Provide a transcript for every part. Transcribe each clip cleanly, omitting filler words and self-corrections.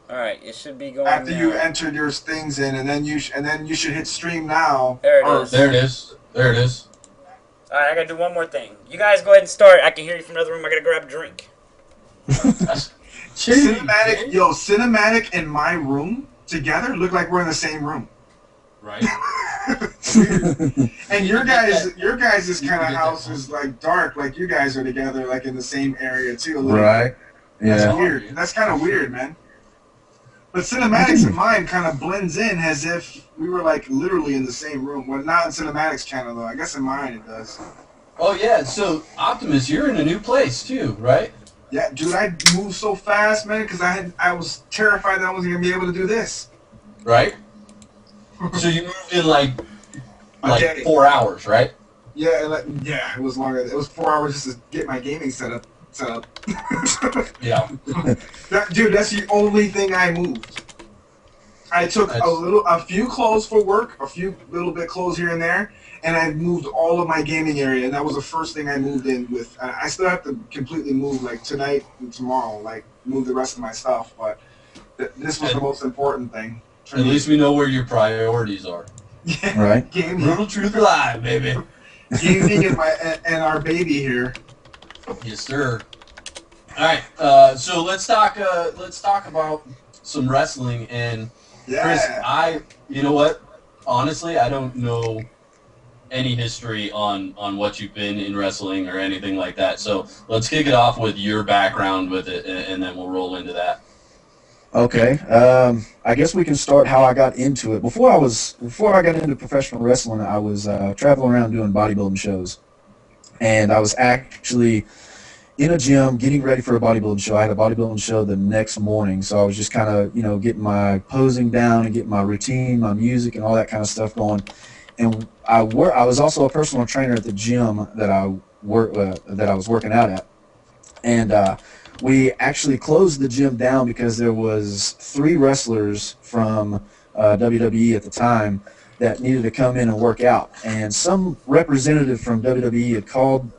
All right, it should be going After you now. entered your things in, and then you should hit stream now. There it Or is. There it is. There it is. All right, I gotta do one more thing. You guys go ahead and start. I can hear you from another room. I gotta grab a drink. That's, jeez, cinematic, man. yo, cinematic and my room together look like we're in the same room. Right. It's weird. And You can get that. your guys' You kind can of get that. house is like dark, like you guys are together, like in the same area too. A little Right. bit. That's Yeah. weird. That's kind of weird, man. But I cinematics and think. mine kind of blends in as if we were like literally in the same room. Well, not in cinematics channel though. I guess in mine it does. Oh yeah. So Optimus, you're in a new place too, right? Yeah, dude, I moved so fast, man, because I was terrified that I wasn't gonna be able to do this. Right. So you moved in like Okay. 4 hours, right? Yeah, yeah, it was longer. It was 4 hours just to get my gaming setup. Yeah. Dude, that's the only thing I moved. I took a few clothes for work, a few little bit clothes here and there, and I moved all of my gaming area, and that was the first thing I moved in with. I still have to completely move like tonight and tomorrow, like move the rest of my stuff, but this was the most important thing. At least we know where your priorities are. Yeah, Right. gaming, Brutal truth alive, baby. gaming, and our baby here. Yes, sir. All right. So let's talk. Let's talk about some wrestling. And Chris, Yeah. you know what? Honestly, I don't know any history on what you've been in wrestling or anything like that. So let's kick it off with your background with it, and then we'll roll into that. Okay. I guess we can start how I got into it. Before I got into professional wrestling, I was traveling around doing bodybuilding shows, and I was actually in a gym getting ready for a bodybuilding show. I had a bodybuilding show the next morning, so I was just kind of getting my posing down and getting my routine, my music, and all that kind of stuff going. And I was also a personal trainer at the gym that I was working out at, and we actually closed the gym down because there was 3 wrestlers from WWE at the time that needed to come in and work out. And some representative from WWE had called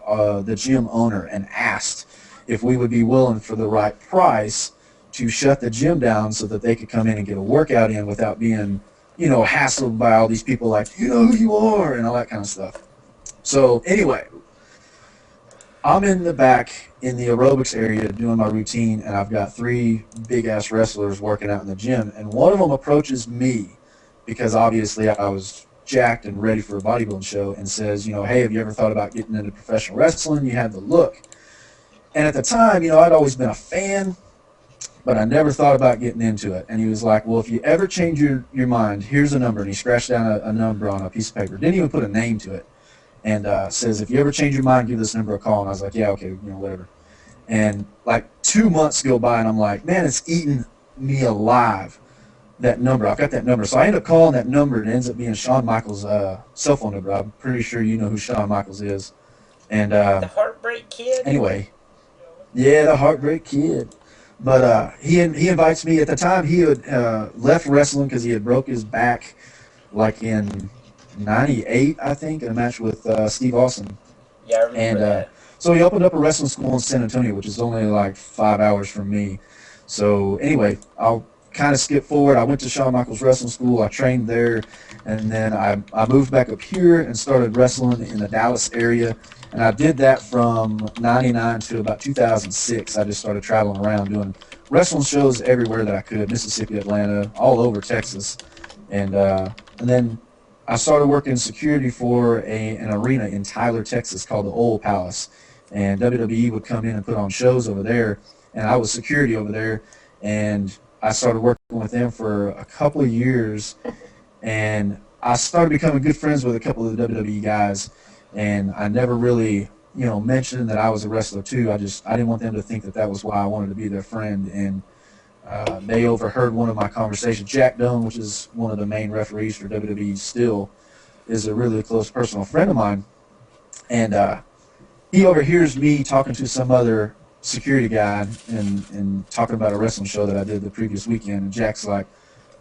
the gym owner and asked if we would be willing for the right price to shut the gym down so that they could come in and get a workout in without being, hassled by all these people like, you know who you are, and all that kind of stuff. So anyway, I'm in the back in the aerobics area doing my routine, and I've got 3 big-ass wrestlers working out in the gym, and one of them approaches me because obviously I was jacked and ready for a bodybuilding show and says, hey, have you ever thought about getting into professional wrestling? You have the look. And at the time, I'd always been a fan, but I never thought about getting into it. And he was like, well, if you ever change your mind, here's a number. And he scratched down a number on a piece of paper. Didn't even put a name to it. And says, if you ever change your mind, give this number a call. And I was like, yeah, okay, whatever. And like 2 months go by, and I'm like, man, it's eating me alive, that number. I've got that number. So I end up calling that number, and it ends up being Shawn Michaels' cell phone number. I'm pretty sure you know who Shawn Michaels is. And The Heartbreak Kid. anyway, yeah, the Heartbreak Kid. But he invites me. At the time, he had left wrestling because he had broke his back like in '98, I think, in a match with Steve Austin. Yeah, I remember And that. so he opened up a wrestling school in San Antonio, which is only like 5 hours from me. So anyway, I'll kind of skip forward. I went to Shawn Michaels Wrestling School. I trained there, and then I moved back up here and started wrestling in the Dallas area. And I did that from '99 to about 2006. I just started traveling around doing wrestling shows everywhere that I could, Mississippi, Atlanta, all over Texas. And then I started working security for an arena in Tyler, Texas called the Old Palace. And WWE would come in and put on shows over there, and I was security over there. And I started working with them for a couple of years, and I started becoming good friends with a couple of the WWE guys. And I never really, mentioned that I was a wrestler too. I didn't want them to think that that was why I wanted to be their friend. And they overheard one of my conversations. Jack Doan, which is one of the main referees for WWE still, is a really close personal friend of mine. And he overhears me talking to some other security guy and talking about a wrestling show that I did the previous weekend. And Jack's like,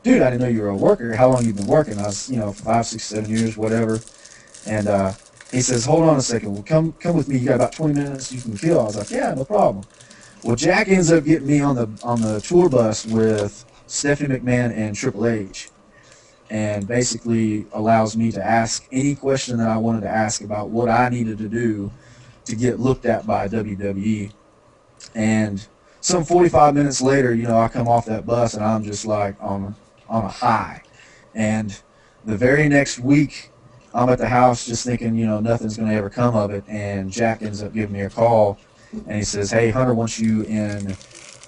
dude, I didn't know you were a worker. How long you been working? I was, 5, 6, 7 years, whatever. And he says, hold on a second. Well, come with me. You got about 20 minutes. You can feel. I was like, yeah, no problem. Well, Jack ends up getting me on the tour bus with Stephanie McMahon and Triple H, and basically allows me to ask any question that I wanted to ask about what I needed to do to get looked at by WWE. And some 45 minutes later, I come off that bus and I'm just like on a high. And the very next week, I'm at the house just thinking, nothing's going to ever come of it. And Jack ends up giving me a call, and he says, "Hey, Hunter wants you in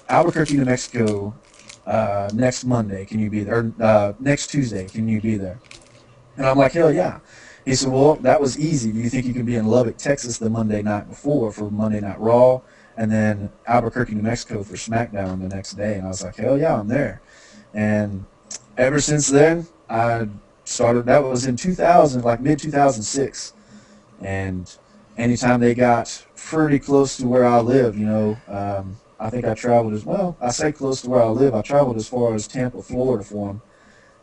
Albuquerque, New Mexico, next Monday. Can you be there? Next Tuesday, can you be there?" And I'm like, "Hell yeah." He said, "Well, that was easy. Do you think you can be in Lubbock, Texas the Monday night before for Monday Night Raw, and then Albuquerque, New Mexico for SmackDown the next day?" And I was like, "Hell yeah, I'm there." And ever since then, I started. That was in 2000, like mid 2006, and anytime they got pretty close to where I live, I think I traveled as well. I say close to where I live. I traveled as far as Tampa, Florida for them,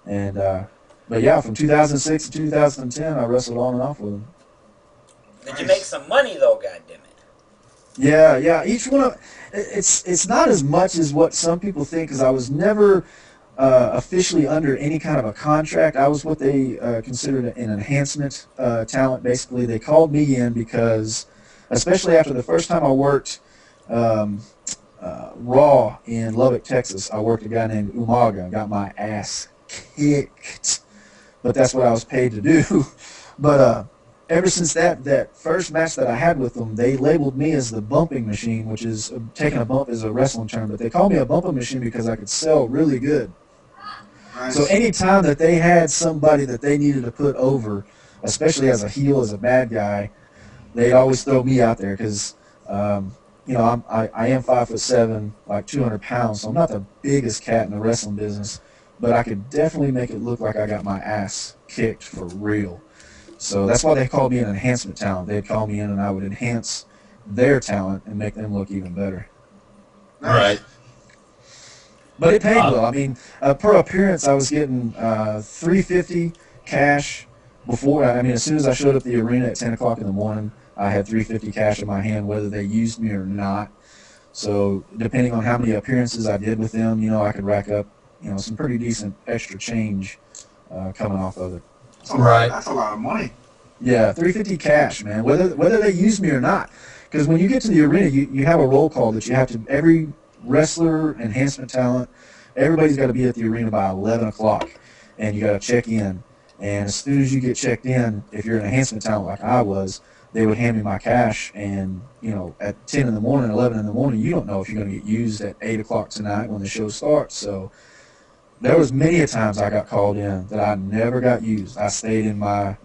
and but yeah, from 2006 to 2010, I wrestled on and off with them. Did you make some money though? God damn it. Yeah. Each one of it's not as much as what some people think, because I was never officially under any kind of a contract. I was what they considered an enhancement talent. Basically, they called me in because, especially after the first time I worked Raw in Lubbock, Texas, I worked a guy named Umaga and got my ass kicked. But that's what I was paid to do. But ever since that first match that I had with them, they labeled me as the bumping machine, which is taking a bump is a wrestling term, but they called me a bumping machine because I could sell really good. Nice. So anytime that they had somebody that they needed to put over, especially as a heel, as a bad guy, they'd always throw me out there because, I am 5'7", like 200 pounds, so I'm not the biggest cat in the wrestling business, but I could definitely make it look like I got my ass kicked for real. So that's why they called me an enhancement talent. They'd call me in and I would enhance their talent and make them look even better. Right. But it paid well. I mean, per appearance, I was getting $350 cash before. I mean, as soon as I showed up at the arena at 10 o'clock in the morning, I had $350 cash in my hand, whether they used me or not. So depending on how many appearances I did with them, I could rack up, some pretty decent extra change coming off of it. That's a lot of money. Yeah, $350 cash, man. Whether they use me or not, because when you get to the arena, you have a roll call that you have to. Every wrestler, enhancement talent, everybody's got to be at the arena by 11 o'clock, and you got to check in. And as soon as you get checked in, if you're an enhancement talent like I was, they would hand me my cash. And at 10 in the morning, 11 in the morning, you don't know if you're going to get used at 8 o'clock tonight when the show starts. So there was many a times I got called in that I never got used. I stayed in my,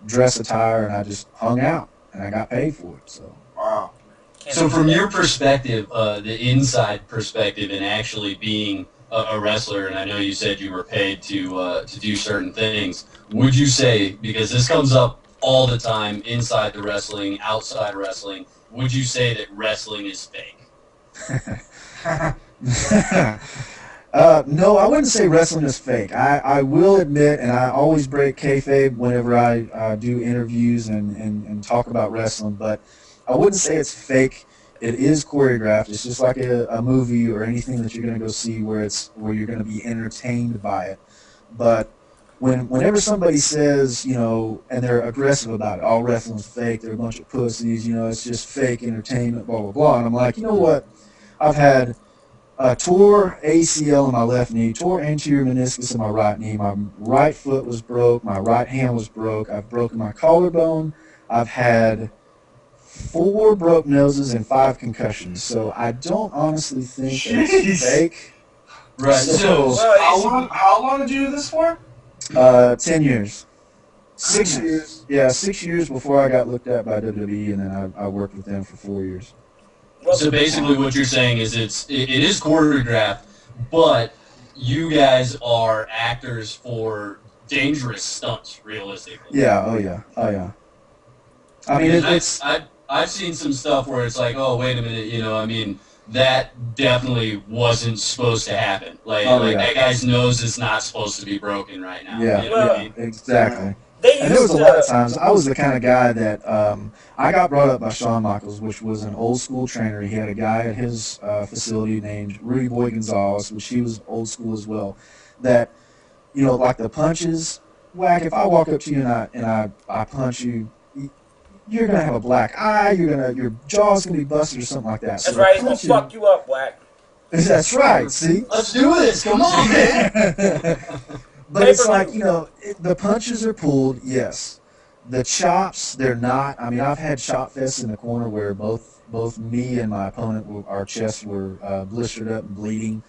dress attire and I just hung out and I got paid for it. So. Wow. So from your perspective, the inside perspective, and actually being a wrestler, and I know you said you were paid to do certain things, would you say, because this comes up all the time, inside the wrestling, outside wrestling, would you say that wrestling is fake? No, I wouldn't say wrestling is fake. I will admit, and I always break kayfabe whenever I do interviews and talk about wrestling, but I wouldn't say it's fake. It is choreographed. It's just like a movie or anything that you're going to go see where you're going to be entertained by it. But whenever somebody says, and they're aggressive about it, all wrestling's fake, they're a bunch of pussies, it's just fake entertainment, blah, blah, blah. And I'm like, you know what? I've had a tore ACL in my left knee, tore anterior meniscus in my right knee. My right foot was broke. My right hand was broke. I've broken my collarbone. I've had 4 broke noses and 5 concussions. So I don't honestly think that it's fake. Right. So How long did you do this for? 10 years. 6 years. Yeah, 6 years before I got looked at by WWE, and then I worked with them for 4 years. So basically what you're saying is it is choreographed, but you guys are actors for dangerous stunts, realistically. Yeah, oh yeah. I mean, I've seen some stuff where it's like, oh, wait a minute, that definitely wasn't supposed to happen. That guy's nose is not supposed to be broken right now. Yeah, you know what I mean? Exactly. They And there was used a lot of to. times I was the kind of guy that I got brought up by Shawn Michaels, which was an old school trainer. He had a guy at his facility named Rudy Boy Gonzalez, which he was old school as well. That like the punches, whack. If I walk up to you and I punch you, you're gonna have a black eye. Your jaw's gonna be busted or something like that. So That's the right. He's gonna punching, fuck you up, Whack. that's right. See, Let's do this. Come on, man. but it's like Pay-per-view. the punches are pulled, yes. The chops, they're not. I mean, I've had chop fests in the corner where both me and my opponent, our chests were blistered up and bleeding.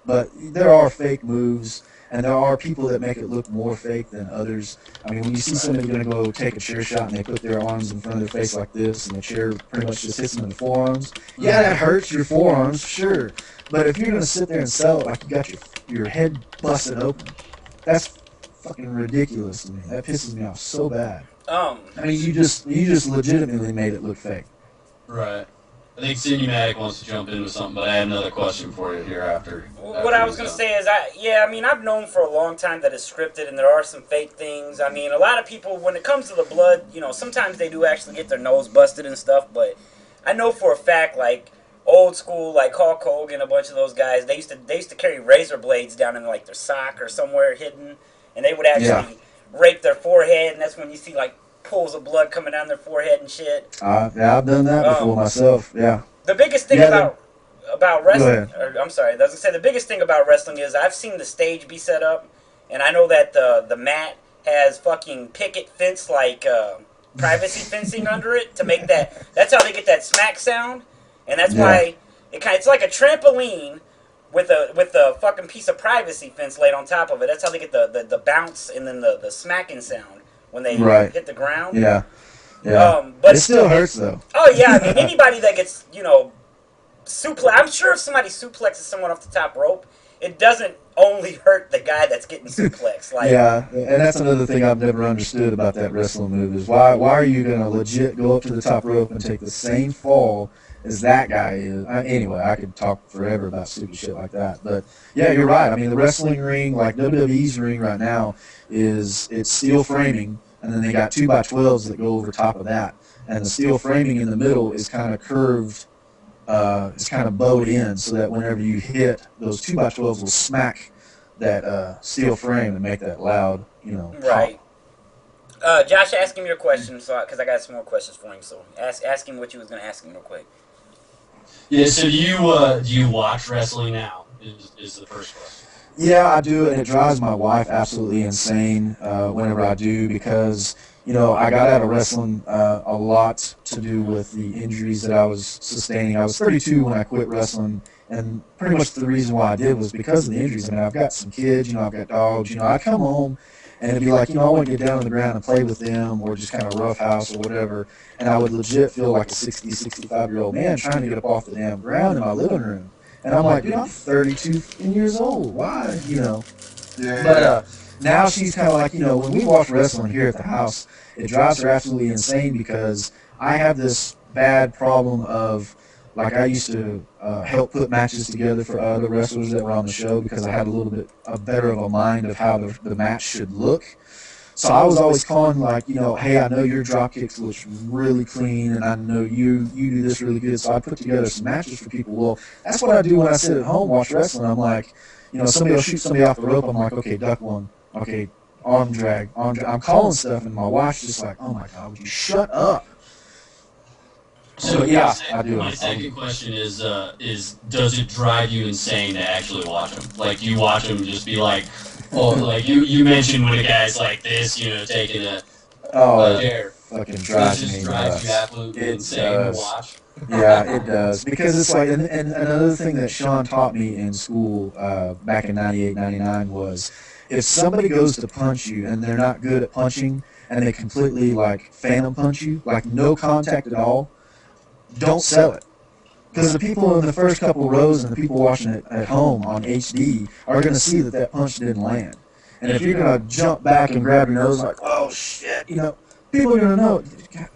But there are fake moves, and there are people that make it look more fake than others. I mean, when you see somebody going to go take a chair shot and they put their arms in front of their face like this, and the chair pretty much just hits them in the forearms, yeah, that hurts your forearms, sure. But if you're going to sit there and sell it like you got your head busted open, that's fucking ridiculous to me. That pisses me off so bad. I mean, you just legitimately made it look fake. Right. I think Sinumatic wants to jump into something, but I have another question for you here after. What I was gonna say is, I mean, I've known for a long time that it's scripted and there are some fake things. I mean, a lot of people, when it comes to the blood, sometimes they do actually get their nose busted and stuff. But I know for a fact, like old school, like Hulk Hogan, a bunch of those guys, they used to carry razor blades down in like their sock or somewhere hidden, and they would actually rake their forehead, and that's when you see like pools of blood coming down their forehead and shit. Yeah, I've done that before myself. Yeah. The biggest thing about wrestling, I'm sorry, I was gonna say the biggest thing about wrestling is I've seen the stage be set up, and I know that the mat has fucking picket fence like privacy fencing under it to make that. That's how they get that smack sound, and that's why it's like a trampoline with a fucking piece of privacy fence laid on top of it. That's how they get the bounce and then the smacking sound when they hit the ground. Yeah. Yeah. But it still hurts though. Oh yeah, I mean anybody that gets suplex. I'm sure if somebody suplexes someone off the top rope, it doesn't only hurt the guy that's getting suplexed. Like yeah, and that's another thing I've never understood about that wrestling move is why are you gonna legit go up to the top rope and take the same fall as that guy is? Anyway, I could talk forever about stupid shit like that, but yeah, you're right. I mean, the wrestling ring, like WWE's ring right now, it's steel framing. And then they got 2x12s that go over top of that. And the steel framing in the middle is kind of curved, it's kind of bowed in so that whenever you hit, those 2x12s will smack that steel frame and make that loud, right. Josh, ask him your question, because I got some more questions for him. So ask him what you was going to ask him real quick. Yeah, so do you watch wrestling now? Is the first question. Yeah, I do, and it drives my wife absolutely insane whenever I do because, I got out of wrestling a lot to do with the injuries that I was sustaining. I was 32 when I quit wrestling, and pretty much the reason why I did was because of the injuries. I mean, I've got some kids, I've got dogs, I'd come home and it'd be like, I want to get down on the ground and play with them or just kind of roughhouse or whatever, and I would legit feel like a 60, 65-year-old man trying to get up off the damn ground in my living room. And I'm like, dude, I'm 32 years old. Why? Yeah. But now she's kind of like, when we watch wrestling here at the house, it drives her absolutely insane because I have this bad problem of, like, I used to help put matches together for other wrestlers that were on the show because I had a little bit better of a mind of how the match should look. So I was always calling like, hey, I know your drop kicks look really clean, and I know you do this really good. So I put together some matches for people. Well, that's what I do when I sit at home watch wrestling. I'm like, somebody will shoot somebody off the rope. I'm like, okay, duck one. Okay, arm drag. I'm calling stuff, and my wife's just like, oh my God, would you shut up? So yeah, I do. My second question is does it drive you insane to actually watch them? Like, you watch them just be like, oh, like you mentioned when a guy's like this, taking a chair. Fucking drives me nuts. You absolutely insane to watch. Yeah, it does. Because it's like, and another thing that Sean taught me in school back in 98, 99 was, if somebody goes to punch you and they're not good at punching and they completely like phantom punch you, like no contact at all, don't sell it. Because the people in the first couple rows and the people watching it at home on HD are going to see that punch didn't land. And if you're going to jump back and grab your nose like, oh shit, people are going to know,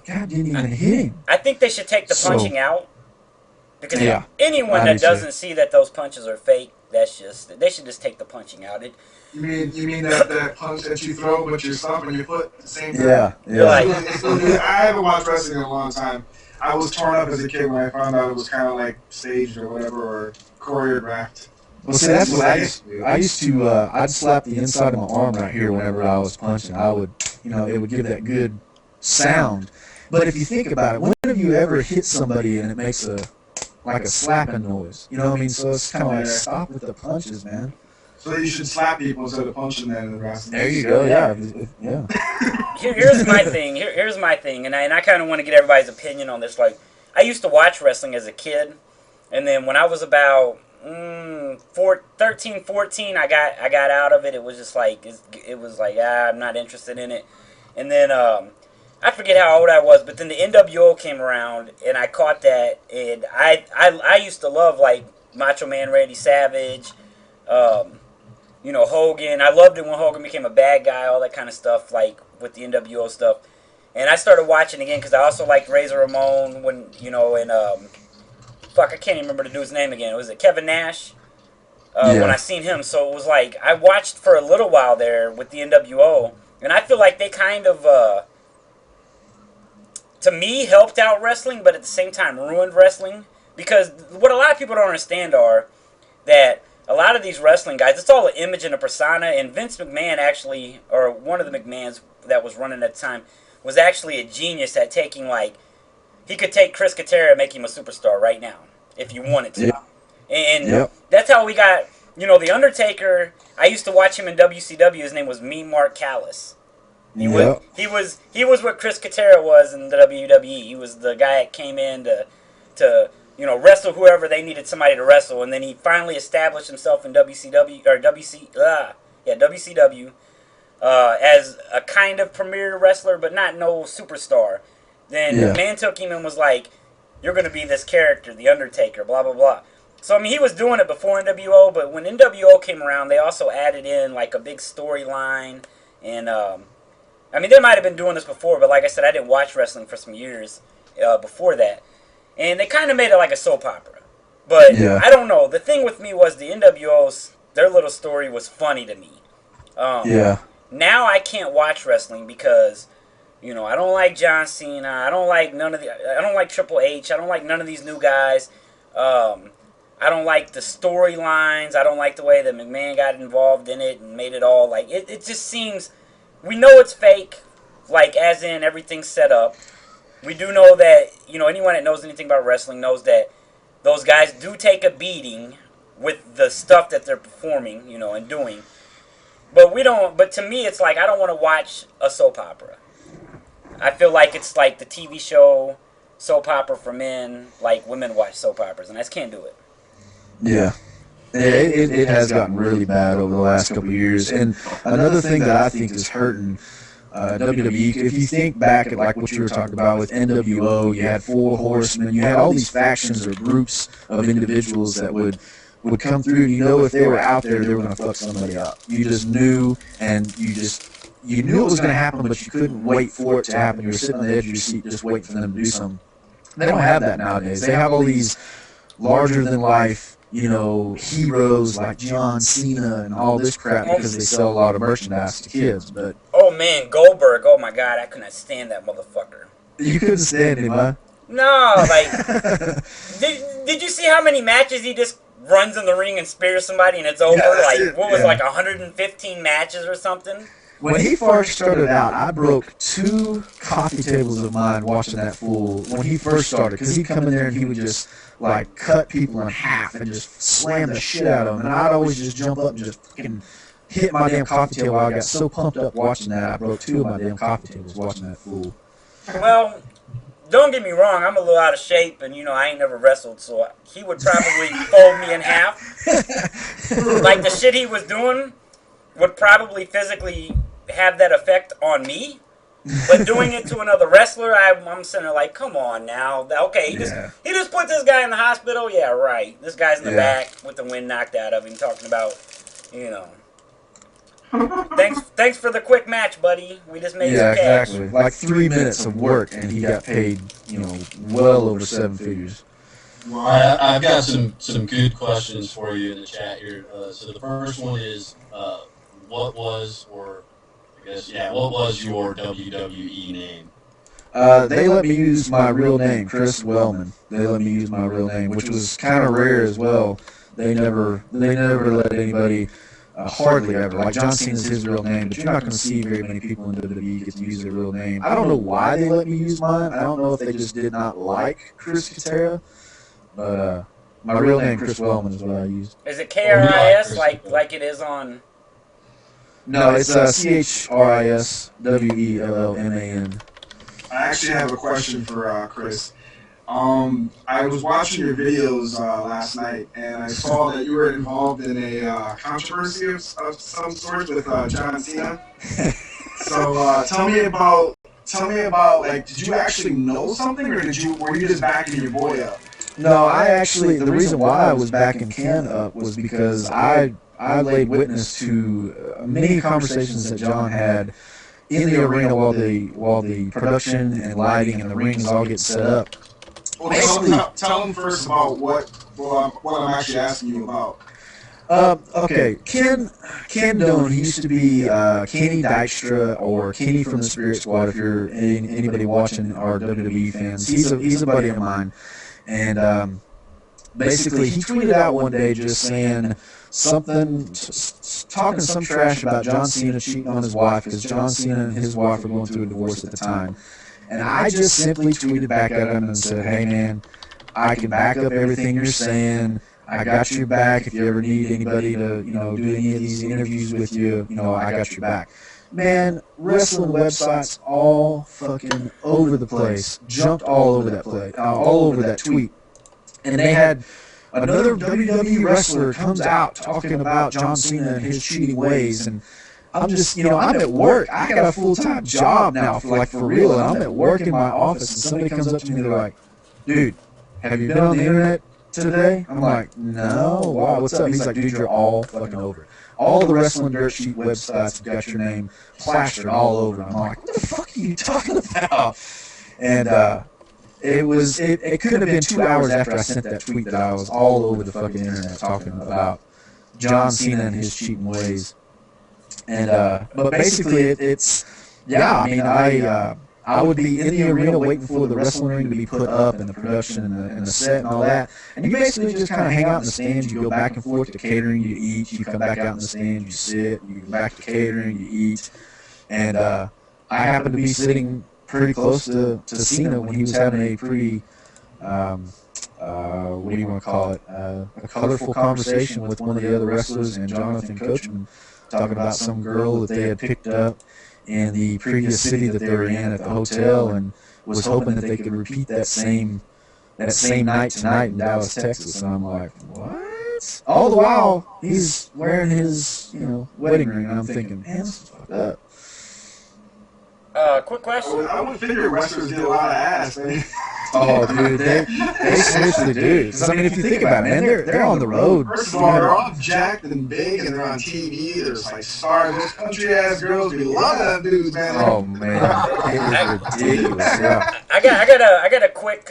God didn't even hit him. I think they should take the punching out Because Yeah, anyone I that do too. doesn't see that those punches are fake, that's just they should just take the punching out. You mean that punch that you throw with your stump and your foot at the same time? Yeah, You're It's yeah. like, really, it's really, I haven't watched wrestling in a long time. I was torn up as a kid when I found out it was kind of like staged or whatever or choreographed. Well, see, that's what I used to do. I used to, I'd slap the inside of my arm right here whenever I was punching. I would, it would give that good sound. But if you think about it, when have you ever hit somebody and it makes like a slapping noise? You know what I mean? So it's kind of like, stop with the punches, man. So you should slap people instead of punching them in the wrestling. There you go. Yeah, yeah. here's my thing. Here's my thing, and I kind of want to get everybody's opinion on this. Like, I used to watch wrestling as a kid, and then when I was about 13, 14, I got out of it. It was just like it was like I'm not interested in it. And then I forget how old I was, but then the NWO came around, and I caught that, and I used to love like Macho Man Randy Savage. Um, Hogan. I loved it when Hogan became a bad guy, all that kind of stuff, like with the NWO stuff. And I started watching again because I also liked Razor Ramon when, and fuck, I can't even remember the dude's name again. Was it Kevin Nash? When I Yeah. seen him, so it was like I watched for a little while there with the NWO, and I feel like they kind of, to me, helped out wrestling, but at the same time ruined wrestling because what a lot of people don't understand are that a lot of these wrestling guys, it's all an image and a persona. And Vince McMahon actually, or one of the McMahons that was running at the time, was actually a genius at taking he could take Chris Katera and make him a superstar right now if you wanted to. Yep. And Yep. that's how we got, the Undertaker. I used to watch him in WCW. His name was Mean Mark Callis. Yep. He was what Chris Katera was in the WWE. He was the guy that came in to wrestle whoever they needed somebody to wrestle, and then he finally established himself in WCW or WCW as a kind of premier wrestler, but not no superstar. Then Yeah. McMahon took him and was like, "You're going to be this character, the Undertaker." Blah blah blah. So I mean, he was doing it before NWO, but when NWO came around, they also added in like a big storyline, and I mean, they might have been doing this before, but like I said, I didn't watch wrestling for some years before that. And they kind of made it like a soap opera. But Yeah. I don't know. The thing with me was the NWO's, their little story was funny to me. Yeah. Now I can't watch wrestling because, I don't like John Cena. I don't like I don't like Triple H. I don't like none of these new guys. I don't like the storylines. I don't like the way that McMahon got involved in it and made it all like, it just seems, we know it's fake, like as in everything's set up. We do know that, anyone that knows anything about wrestling knows that those guys do take a beating with the stuff that they're performing, and doing. But to me, it's like, I don't want to watch a soap opera. I feel like it's like the TV show soap opera for men, like women watch soap operas, and I just can't do it. Yeah. It has gotten really bad over the last couple of years. And another thing that I think is hurting WWE, if you think back at like what you were talking about with NWO, you had Four Horsemen, you had all these factions or groups of individuals that would come through. If they were out there, they were going to fuck somebody up. You just knew, and you knew it was going to happen, but you couldn't wait for it to happen. You were sitting on the edge of your seat just waiting for them to do something. They don't have that nowadays. They have all these larger than life, heroes like John Cena and all this crap because they sell a lot of merchandise to kids. But Oh man, Goldberg! Oh my God, I could not stand that motherfucker. you couldn't stand him, huh? No, did you see how many matches he just runs in the ring and spears somebody and it's over? Yeah, that's Like it, what was yeah. like 115 matches or something? When he first started out, I broke 2 coffee tables of mine watching that fool when he first started, because he'd come in there and he would just like cut people in half and just slam the shit out of them, and I'd always just jump up and just fucking hit my damn coffee table. I got so pumped up watching that, I broke 2 of my damn coffee tables watching that fool. Well, don't get me wrong, I'm a little out of shape, and I ain't never wrestled, so he would probably fold me in half. Like the shit he was doing would probably physically have that effect on me. But doing it to another wrestler, I'm sitting there like, come on now. Okay, he just put this guy in the hospital. Yeah, right. This guy's in the back with the wind knocked out of him, talking about, thanks for the quick match, buddy. We just made some cash. Exactly. Like 3 minutes of work, and he got paid, well over 7 figures. All right, I've got some good questions for you in the chat here. So the first one is, what was, or I guess, yeah, what was your WWE name? They let me use my real name, Chris Wellman. They let me use my real name, which was kind of rare as well. They never let anybody, hardly ever. Like John Cena is his real name, but you're not going to see very many people in WWE get to use their real name. I don't know why they let me use mine. I don't know if they just did not like Chris Katera, but my real name, Chris Wellman, is what I used. Is it Oh, we like KRIS Chris. like it is on? No, it's CHRISWELLMAN. I actually have a question for Chris. I was watching your videos last night, and I saw that you were involved in a controversy of some sort with John Cena. So tell me about like, did you actually know something, or were you just backing your boy up? No, the reason why I was backing Ken up was because I laid witness to many conversations that John had in the arena while the production and lighting and the rings all get set up. Well, tell him first about what I'm actually asking you about. Okay, Ken Doan, he used to be Kenny Dykstra or Kenny from the Spirit Squad. If you're anybody watching our WWE fans, he's a buddy of mine, and basically he tweeted out one day just saying something, talking some trash about John Cena cheating on his wife, because John Cena and his wife were going through a divorce at the time. And I just simply tweeted back at him and said, hey man, I can back up everything you're saying. I got your back. If you ever need anybody to, do any of these interviews with you, I got your back. Man, wrestling websites all fucking over the place, jumped all over all over that tweet. And they had another WWE wrestler comes out talking about John Cena and his cheating ways, and I'm just, I'm at work. I got a full-time job now, for real, and I'm at work in my office, and somebody comes up to me, they're like, dude, have you been on the internet today? I'm like, no, wow, what's up? He's like, dude, you're all fucking over it. All the wrestling dirt sheet websites have got your name plastered all over them. I'm like, what the fuck are you talking about? And it couldn't have been 2 hours after I sent that tweet that I was all over the fucking internet talking about John Cena and his cheating ways. And but basically, I would be in the arena waiting for the wrestling ring to be put up and the production and the set and all that. And you basically just kind of hang out in the stands. You go back and forth to catering, you eat. You come back out in the stands, you sit. You go back to catering, you eat. And I happened to be sitting pretty close to Cena when he was having a pretty, what do you want to call it, a colorful conversation with one of the other wrestlers and Jonathan Coachman, talking about some girl that they had picked up in the previous city that they were in at the hotel, and was hoping that they could repeat that same night tonight in Dallas, Texas. And I'm like, what? All the while he's wearing his wedding ring, and I'm thinking, man, this is fucked up. Quick question. I would figure wrestlers get a lot of ass, man. Oh, dude, they seriously do. Because, I mean, if you think about it, man, they're on the road. First of all, they're all jacked and big, and they're on TV. There's like stars. Those country-ass girls, we love them dudes, man. Oh, man. It is ridiculous, yeah. I got a quick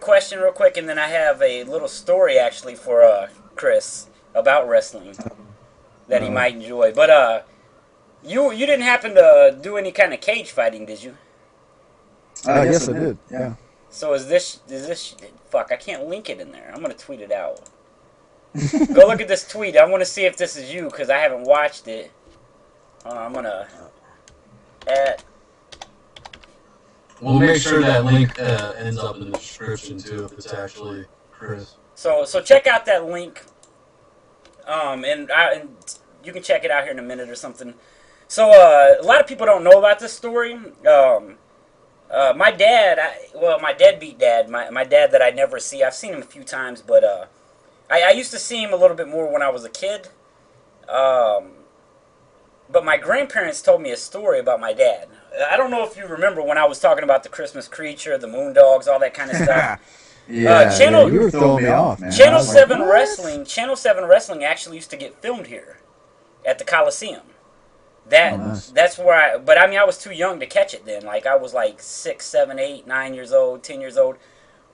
question real quick, and then I have a little story, actually, for Chris about wrestling that he might enjoy. But, you didn't happen to do any kind of cage fighting, did you? Yes, I did, yeah. So is this fuck, I can't link it in there. I'm going to tweet it out. Go look at this tweet. I want to see if this is you, because I haven't watched it. I'm going to We'll make sure that link ends up in the description, too, if it's actually Chris. So check out that link. And you can check it out here in a minute or something. So a lot of people don't know about this story. My dad, my deadbeat dad, my dad that I never see. I've seen him a few times, but I used to see him a little bit more when I was a kid. But my grandparents told me a story about my dad. I don't know if you remember when I was talking about the Christmas creature, the Moondogs, all that kind of stuff. You were throwing me off, man. Channel 7 Wrestling actually used to get filmed here at the Coliseum. That's where but I mean, I was too young to catch it then. Like, I was like 6, 7, 8, 9 years old, 10 years old.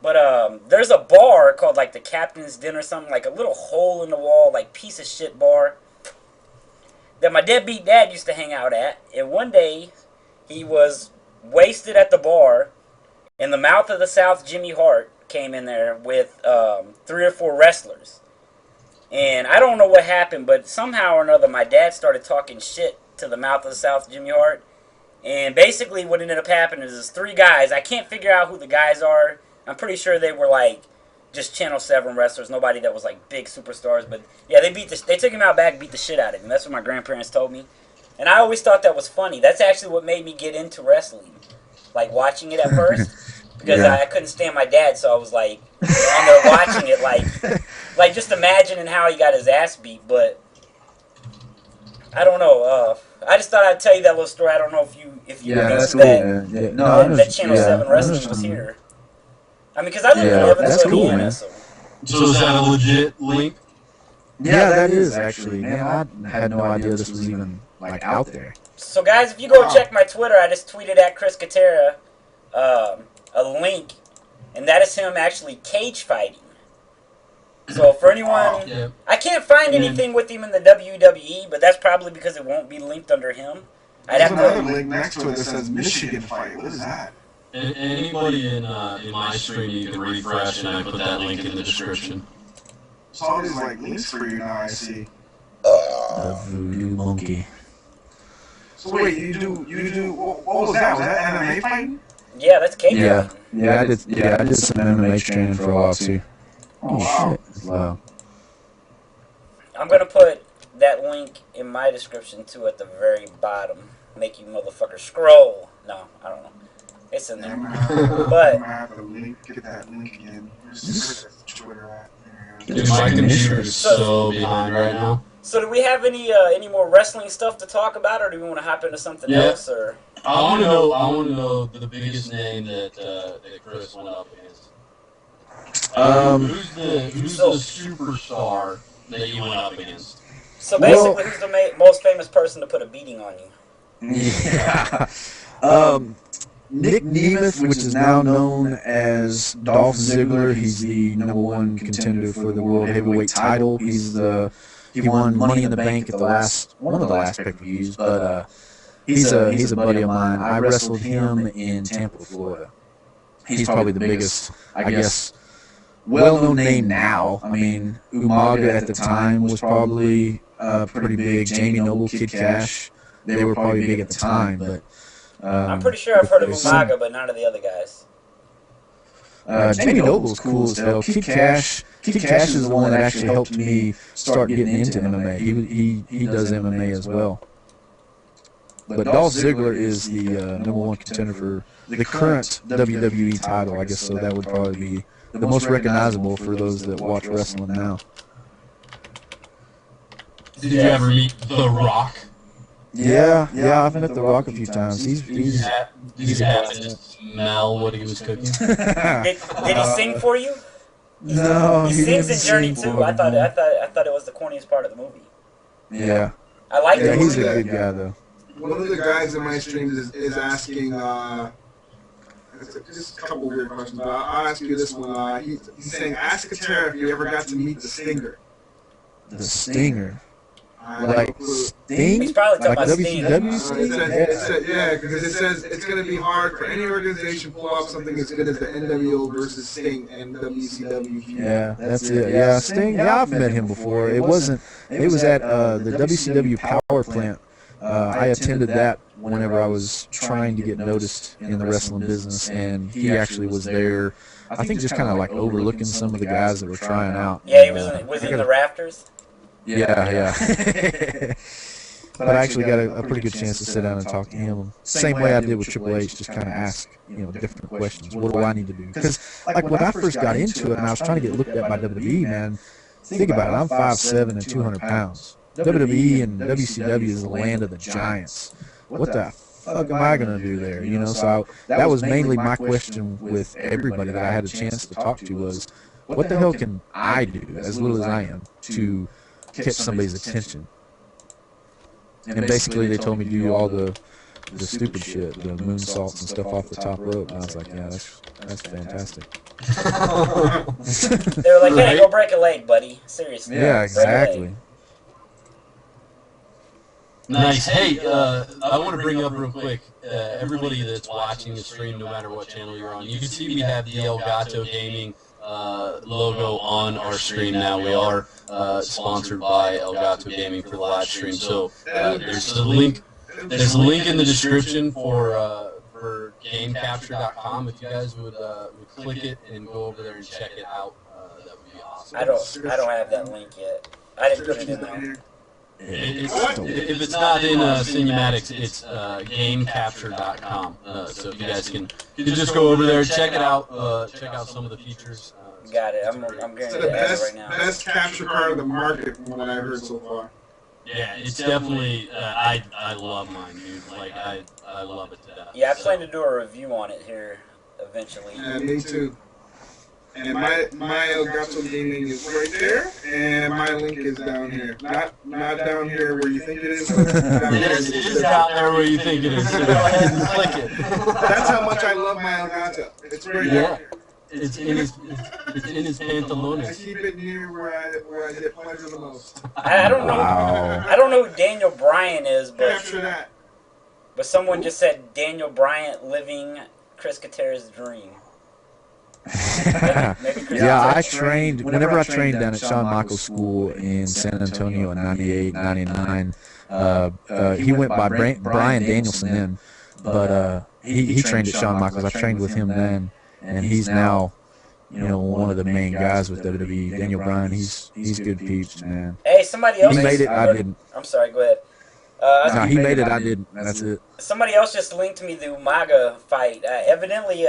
But there's a bar called like the Captain's Den or something, like a little hole in the wall, like piece of shit bar that my deadbeat dad used to hang out at. And one day he was wasted at the bar, and the Mouth of the South Jimmy Hart came in there with 3 or 4 wrestlers. And I don't know what happened, but somehow or another, my dad started talking shit to the Mouth of the South Jimmy Hart. And basically, what ended up happening is 3 guys. I can't figure out who the guys are. I'm pretty sure they were like just Channel 7 wrestlers, nobody that was like big superstars. But yeah, they took him out back, beat the shit out of him. That's what my grandparents told me. And I always thought that was funny. That's actually what made me get into wrestling, like watching it at first, because Yeah. I couldn't stand my dad, so I was like on there watching it, like just imagining how he got his ass beat. But I don't know. I just thought I'd tell you that little story. I don't know if you Yeah, knew that's cool, that man. Yeah, no, I that Channel yeah, 7 I wrestling was understand. here. I mean, because I live in Yeah, that's Evansville, cool, Indiana, man. so. So is that a legit link? Yeah, that is actually, man. I had no idea this was even like out there. So, guys, if you go check my Twitter, I just tweeted at Chris Katera a link, and that is him actually cage fighting. So, for anyone, Yeah. I can't find anything with him in the WWE, but that's probably because it won't be linked under him. I'd There's have another to. link next to it that says Michigan fight. What is that? Anybody in my stream, you can refresh, and I put that link in the description. It's all these like links for you now. I see. The voodoo monkey. So wait, you do. What was that? Was that MMA fighting? Yeah, that's cage Yeah, fighting. yeah, I did some MMA training for a while too. Oh wow. Shit, it's loud. I'm going to put that link in my description, too, at the very bottom. Make you motherfuckers scroll. No, I don't know. It's in there. I'm gonna have to get that link again. Where's Twitter at? Dude, my computer's so behind right now. So do we have any more wrestling stuff to talk about, or do we want to hop into something else? Or I want to know the biggest name that Chris went up against. Who's the superstar that you went up against? so basically, who's the most famous person to put a beating on you? Yeah. Nick Nemeth, which is now known as Dolph Ziggler, he's the #1 contender for the World Heavyweight title. He won Money in the Bank at one of the last pay-per-views, but he's a buddy of mine. I wrestled him in Tampa, Florida. He's probably the biggest, I guess, well-known name now. I mean, Umaga at the time was probably pretty big. Jamie Noble, Kid Cash, they were probably big at the time, but I'm pretty sure I've heard of Umaga, but none of the other guys. Jamie Noble's cool as hell. Kid Cash is the one that actually helped me start getting into MMA. He does MMA as well. But Dolph Ziggler is the #1 contender for the current WWE title, I guess. So that would probably be the most recognizable for those that watch wrestling now. Did you ever meet The Rock? Yeah, I've met The Rock a few times. Did you happen to smell what he was cooking? Did he sing for you? No, He sings in didn't Journey sing too. for I me. thought it was the corniest part of the movie. Yeah, I liked yeah, it. he's a good guy though. One of the guys in my stream is asking. Just a couple weird questions, but I'll ask you this one. He's saying, ask Katera if you ever got to meet the Stinger. The Stinger. Like Sting? He's probably talking Like about Sting. WCW Sting? yeah, because it says it's going to be hard for any organization to pull off something as good as the NWO versus Sting and WCW. Yeah, that's it. Yeah, Sting. Yeah, I've met him before. It was at the WCW Power Plant. I attended that whenever I was trying to get noticed in the wrestling business, and he actually was there. I think just kind of like overlooking some of the guys that were trying out. Yeah, he was he in the rafters? Yeah. But I actually got a pretty good chance to sit down and talk to him. Same way I did with Triple H, just kind of ask, different questions. What do I need to do? Because like when I first got into it and I was trying to get looked at by WWE, man, think about it. I'm 5'7" and 200 pounds. WWE and WCW is the land of the giants. What the fuck am I going to do there? So that was mainly my question with everybody that I had a chance to talk to was, what the hell can I do, as little as I am, to catch somebody's attention? And basically they told me to do all the stupid shit, the moonsaults and stuff off the top rope. And I was like, yeah, that's fantastic. They were like, "Hey, Right? go break a leg, buddy. Seriously." Yeah, break a leg. exactly. Nice. Hey, I want to bring up real quick, everybody that's watching the stream, no matter what channel you're on, you can see we have the Elgato Gaming logo on our stream now. We are sponsored by Elgato Gaming for the live stream. So there's a link. There's a link in the description for GameCapture.com. If you guys would click it and go over there and check it out, that would be awesome. I don't have that link yet. I didn't put it in there. If it's not in Sinumatic, it's GameCapture.com. So if you guys can just go over there, check it out, check out some of the features. Got it. I'm getting It's it the right now. best capture card of the market from what I've heard so far. Yeah, it's definitely. I love mine, dude. Like I love it to death. Yeah, I plan to do a review on it here eventually. Yeah, me too. And my Elgato Gaming is right there, and my link is down here. Not down here where you think it is. But down here. It is down there where you think it is. So go ahead and click it. That's how much I love my Elgato. It's right Yeah. there. It's in his I pantalones. keep it near where I get pleasure the most. I don't know. Wow. I don't know who Daniel Bryan is, Capture that. but someone just said Daniel Bryant living Chris Katera's dream. Maybe Chris Yeah, I Katera. trained, whenever I trained down at Shawn Michaels School in San Antonio in 98, 99, he went by Brian Danielson then, but he trained at Shawn Michaels. I trained with him then, and he's now, one of the main guys with WWE. Daniel Bryan, he's good peeps, man. Hey, somebody else. He made it, I didn't. I'm sorry. Go ahead. No, he made it, I didn't. That's it. Somebody else just linked me the Umaga fight. Evidently,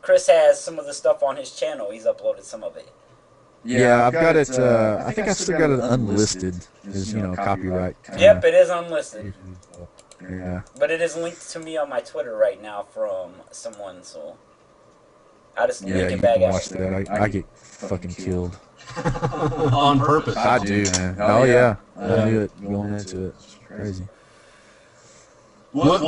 Chris has some of the stuff on his channel. He's uploaded some of it. Yeah, I've got it. I think I still got it unlisted, because copyright. Yep, it is unlisted, Yeah. but it is linked to me on my Twitter right now from someone. So I'll just Yeah, link you it back can watch after. that. I get fucking killed. On purpose. I do, man. Oh yeah, I knew it going into it. It's crazy. What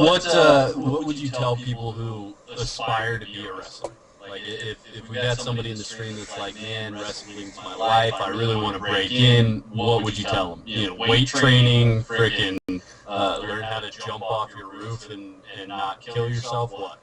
would you tell people who aspire to be a wrestler? Like if we had somebody in the stream that's like, man, wrestling's my life, I really want to break in, what would you tell them? Weight training, freaking learn how to jump off your roof and not kill yourself. What?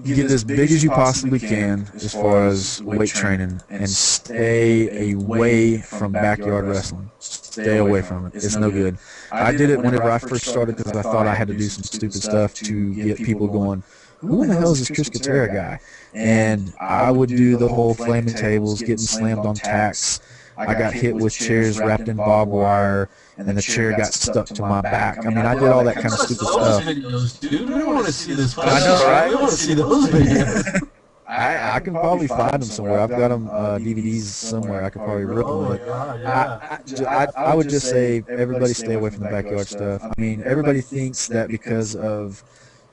Get as big as you possibly can as far as weight training, and stay away from backyard wrestling. Stay away from it. It's no good. I did it whenever I first started because I thought I had to do some stupid stuff to get people going, who in the hell is this Chris Katera guy? And I would do the whole flaming tables, getting slammed on tacks. I got hit with chairs wrapped in barbed wire, and then the chair got stuck to my back. I mean, I did all that kind of stupid Those stuff. videos, dude. We want to see this. I know, right? We want to see those videos. I can probably find them somewhere. I've got them DVDs somewhere. I could probably rip them. Oh my But God, yeah. I would just say everybody stay away from the backyard stuff. I mean, everybody thinks that because of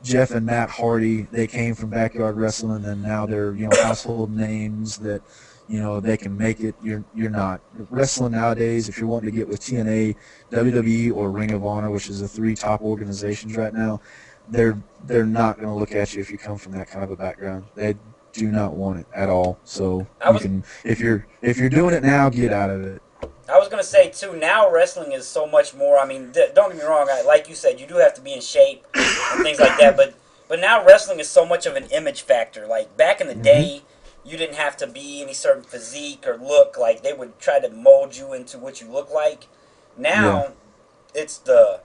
Jeff and Matt Hardy, they came from backyard wrestling, and now they're household names that they can make it. You're not. Wrestling nowadays, if you're wanting to get with TNA, WWE, or Ring of Honor, which is the three top organizations right now, they're not going to look at you if you come from that kind of a background. They do not want it at all. So if you're doing it now, get out of it. I was gonna say too. Now wrestling is so much more. I mean, don't get me wrong. Like you said, you do have to be in shape and things like that. But now wrestling is so much of an image factor. Like back in the day, you didn't have to be any certain physique or look. Like they would try to mold you into what you look like. Now, it's the.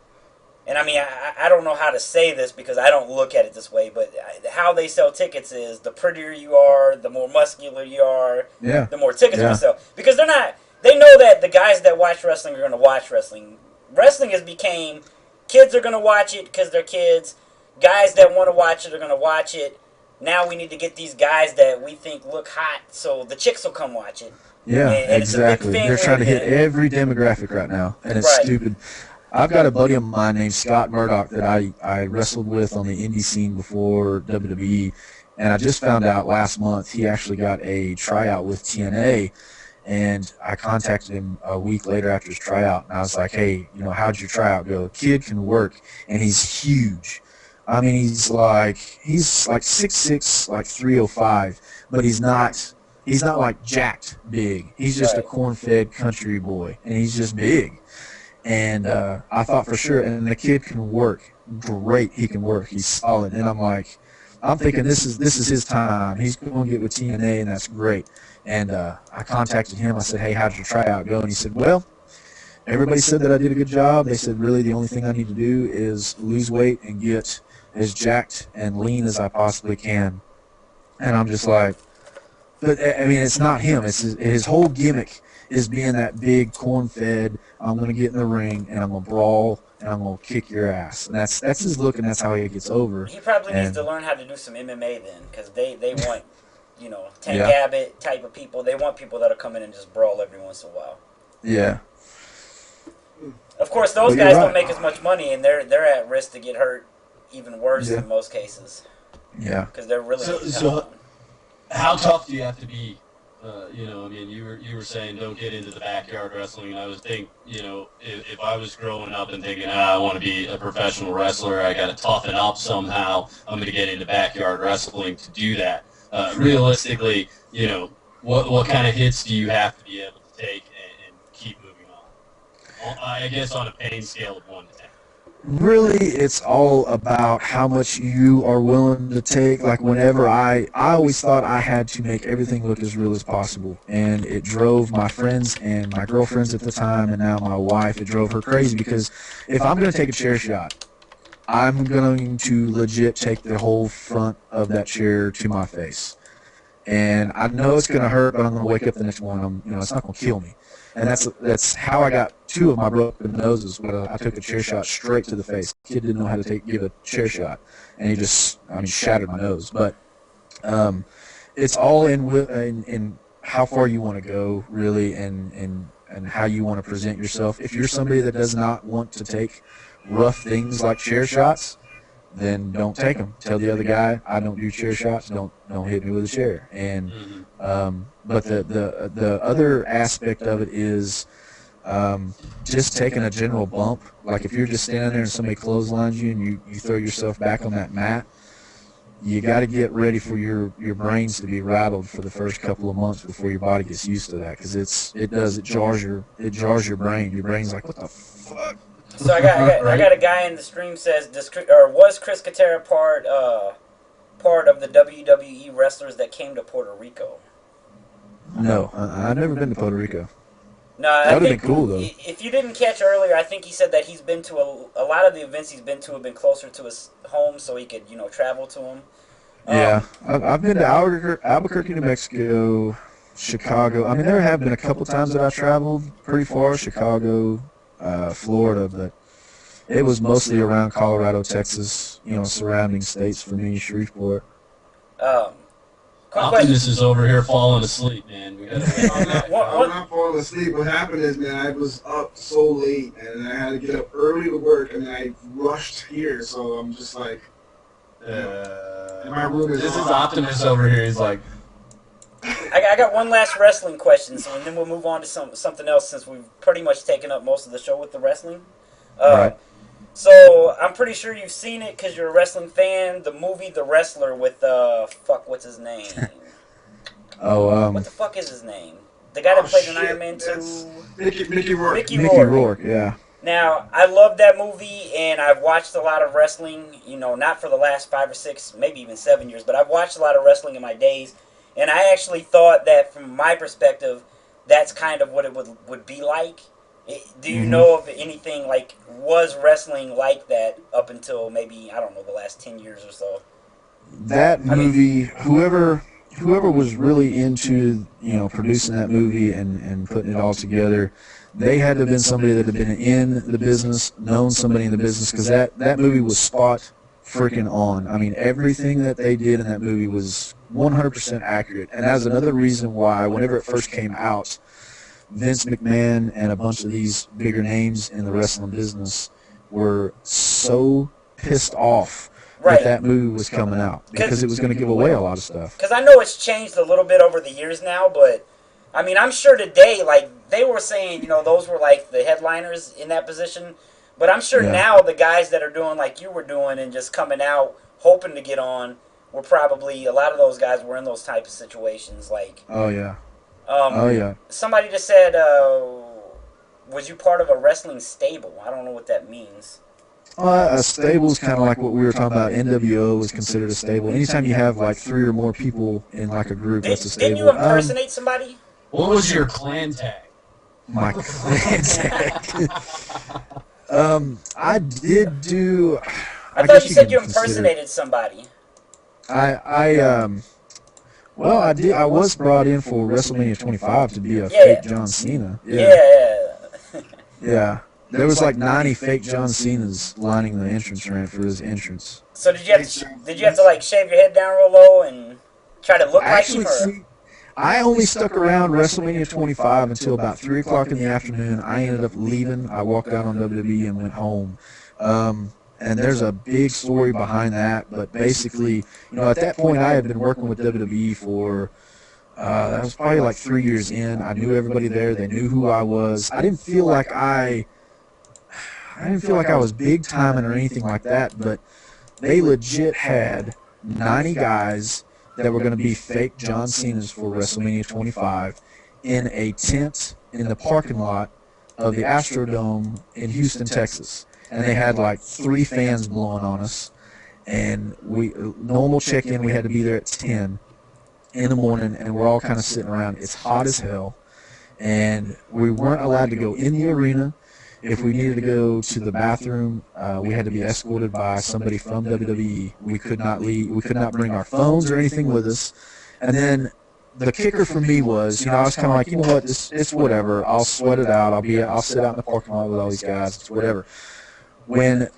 And I mean, I don't know how to say this because I don't look at it this way, but how they sell tickets is the prettier you are, the more muscular you are, the more tickets you sell. Because they know that the guys that watch wrestling are going to watch wrestling. Wrestling has became, kids are going to watch it because they're kids. Guys that want to watch it are going to watch it. Now we need to get these guys that we think look hot, so the chicks will come watch it. Yeah, and exactly. They're trying to hit every demographic right now, and it's stupid. I've got a buddy of mine named Scott Murdoch that I wrestled with on the indie scene before WWE, and I just found out last month he actually got a tryout with TNA, and I contacted him a week later after his tryout, and I was like, hey, how'd your tryout go? The kid can work, and he's huge. I mean, he's like 6'6", like 305, but he's not like jacked big. He's just a Right. corn-fed country boy, and he's just big. And I thought for sure, and the kid can work great. He can work. He's solid. And I'm thinking this is his time. He's going to get with TNA, and that's great. And I contacted him. I said, hey, how'd your tryout go? And he said, well, everybody said that I did a good job. They said really the only thing I need to do is lose weight and get as jacked and lean as I possibly can. And I'm just like, but I mean, it's not him. It's his whole gimmick is being that big corn-fed. I'm gonna get in the ring and I'm gonna brawl and I'm gonna kick your ass. And that's his look, and that's how he gets over. He probably needs to And learn how to do some MMA then, because they want, Tank yeah, Abbott type of people. They want people that'll come in and just brawl every once in a while. yeah. Of course, those But you're guys don't right. make as much money, and they're at risk to get hurt even worse Yeah, in most cases, yeah. because they're really So, getting so pounded. how tough do you have to be? I mean, you were saying don't get into the backyard wrestling. I was think, if I was growing up and thinking, I want to be a professional wrestler, I got to toughen up somehow. I'm going to get into backyard wrestling to do that. Realistically, what kind of hits do you have to be able to take and keep moving on? I guess on a pain scale of 1 to 10. Really, it's all about how much you are willing to take. Like whenever I always thought I had to make everything look as real as possible, and it drove my friends and my girlfriends at the time, and now my wife. It drove her crazy because if I'm going to take a chair shot, I'm going to legit take the whole front of that chair to my face. And I know it's going to hurt, but I'm going to wake up the next morning. It's not going to kill me. And that's how I got two of my broken noses. When I took a chair shot straight to the face. The kid didn't know how to give a chair shot, and he just, shattered my nose. But it's all in how far you want to go, really, and how you want to present yourself. If you're somebody that does not want to take rough things like chair shots, then don't take them. Tell the other guy, I don't do chair shots. Don't hit me with a chair. And but the other aspect of it is just taking a general bump. Like if you're just standing there and somebody clotheslines you and you throw yourself back on that mat, you got to get ready for your brains to be rattled for the first couple of months before your body gets used to that, because it jars your brain. Your brain's like, what the fuck? So I got a guy in the stream says, was Chris Katera part of the WWE wrestlers that came to Puerto Rico? No, I've never been to Puerto Rico. No, That I would have think been cool though. if you didn't catch earlier, I think he said that he's been to a lot of the events he's been to have been closer to his home, so he could travel to them. Yeah, I've been to Albuquerque, New Mexico, Chicago. I mean, there have been a couple times that I traveled pretty far, Chicago, Florida, but it was mostly around Colorado, Texas, surrounding states for me, Shreveport. Um, quick question. Optimus is over here falling asleep, man. We gotta I'm not falling asleep. What happened is, man, I was up so late, and I had to get up early to work, and I rushed here, so I'm just like, my room is This is on. Optimus over here. He's like, I got one last wrestling question, and then we'll move on to something else since we've pretty much taken up most of the show with the wrestling. Right. So I'm pretty sure you've seen it because you're a wrestling fan. The movie The Wrestler with what's his name? Oh, What the fuck is his name? The guy that played in shit, Iron Man 2. that's Mickey Rourke. Mickey Mickey Rourke. Rourke, yeah. Now, I love that movie, and I've watched a lot of wrestling, not for the last 5 or 6, maybe even 7 years, but I've watched a lot of wrestling in my days, and I actually thought that, from my perspective, that's kind of what it would be like. Do you know of anything, was wrestling like that up until maybe, I don't know, the last 10 years or so? That movie, whoever was really into producing that movie and putting it all together, they had to have been somebody that had been in the business, known somebody in the business, because that movie was spot freaking on. I mean, everything that they did in that movie was 100% accurate, and that's another reason why whenever it first came out, Vince McMahon and a bunch of these bigger names in the wrestling business were so pissed off that movie was coming out, because it was going to give away a lot of stuff. Because I know it's changed a little bit over the years now, but I mean, I'm sure today, they were saying, those were the headliners in that position. But I'm sure Yeah. now the guys that are doing like you were doing and just coming out hoping to get on were probably a lot of those guys were in those type of situations. Like, Oh yeah. um, Oh yeah. somebody just said, "Was you part of a wrestling stable?" I don't know what that means. A stable is kind of like what we were talking about. NWO was considered a stable. Anytime you have like 3 or more people in like a group, that's a Didn't you stable. impersonate somebody? What was your clan tag? My clan tag. I did do. I I thought guess you you said could you consider. impersonated somebody. Well, I did. I was brought in for WrestleMania 25 to be a Yeah. fake John Cena. Yeah, Yeah. yeah. There was like 90 fake John Cenas lining the entrance ramp for his entrance. So did you have to like shave your head down real low and try to look like Actually, him? Or? see, I only stuck around WrestleMania 25 until about 3 o'clock in the afternoon. I ended up leaving. I walked out on WWE and went home. And there's a big story behind that. But basically, at that point, I had been working with WWE for, that was probably like 3 years in. I knew everybody there. They knew who I was. I didn't feel like I was big timing or anything like that, but they legit had 90 guys that were going to be fake John Cena's for WrestleMania 25 in a tent in the parking lot of the Astrodome in Houston, Texas. And they had like 3 fans blowing on us. And normal check-in, we had to be there at 10 in the morning, and we're all kind of sitting around. It's hot as hell. And we weren't allowed to go in the arena. If we needed to go to the bathroom, we had to be escorted by somebody from WWE. We could not leave. We could not bring our phones or anything with us. And then the kicker for me was, I was kind of like, you know what, it's whatever. I'll sweat it out. I'll sit out in the parking lot with all these guys. It's whatever. When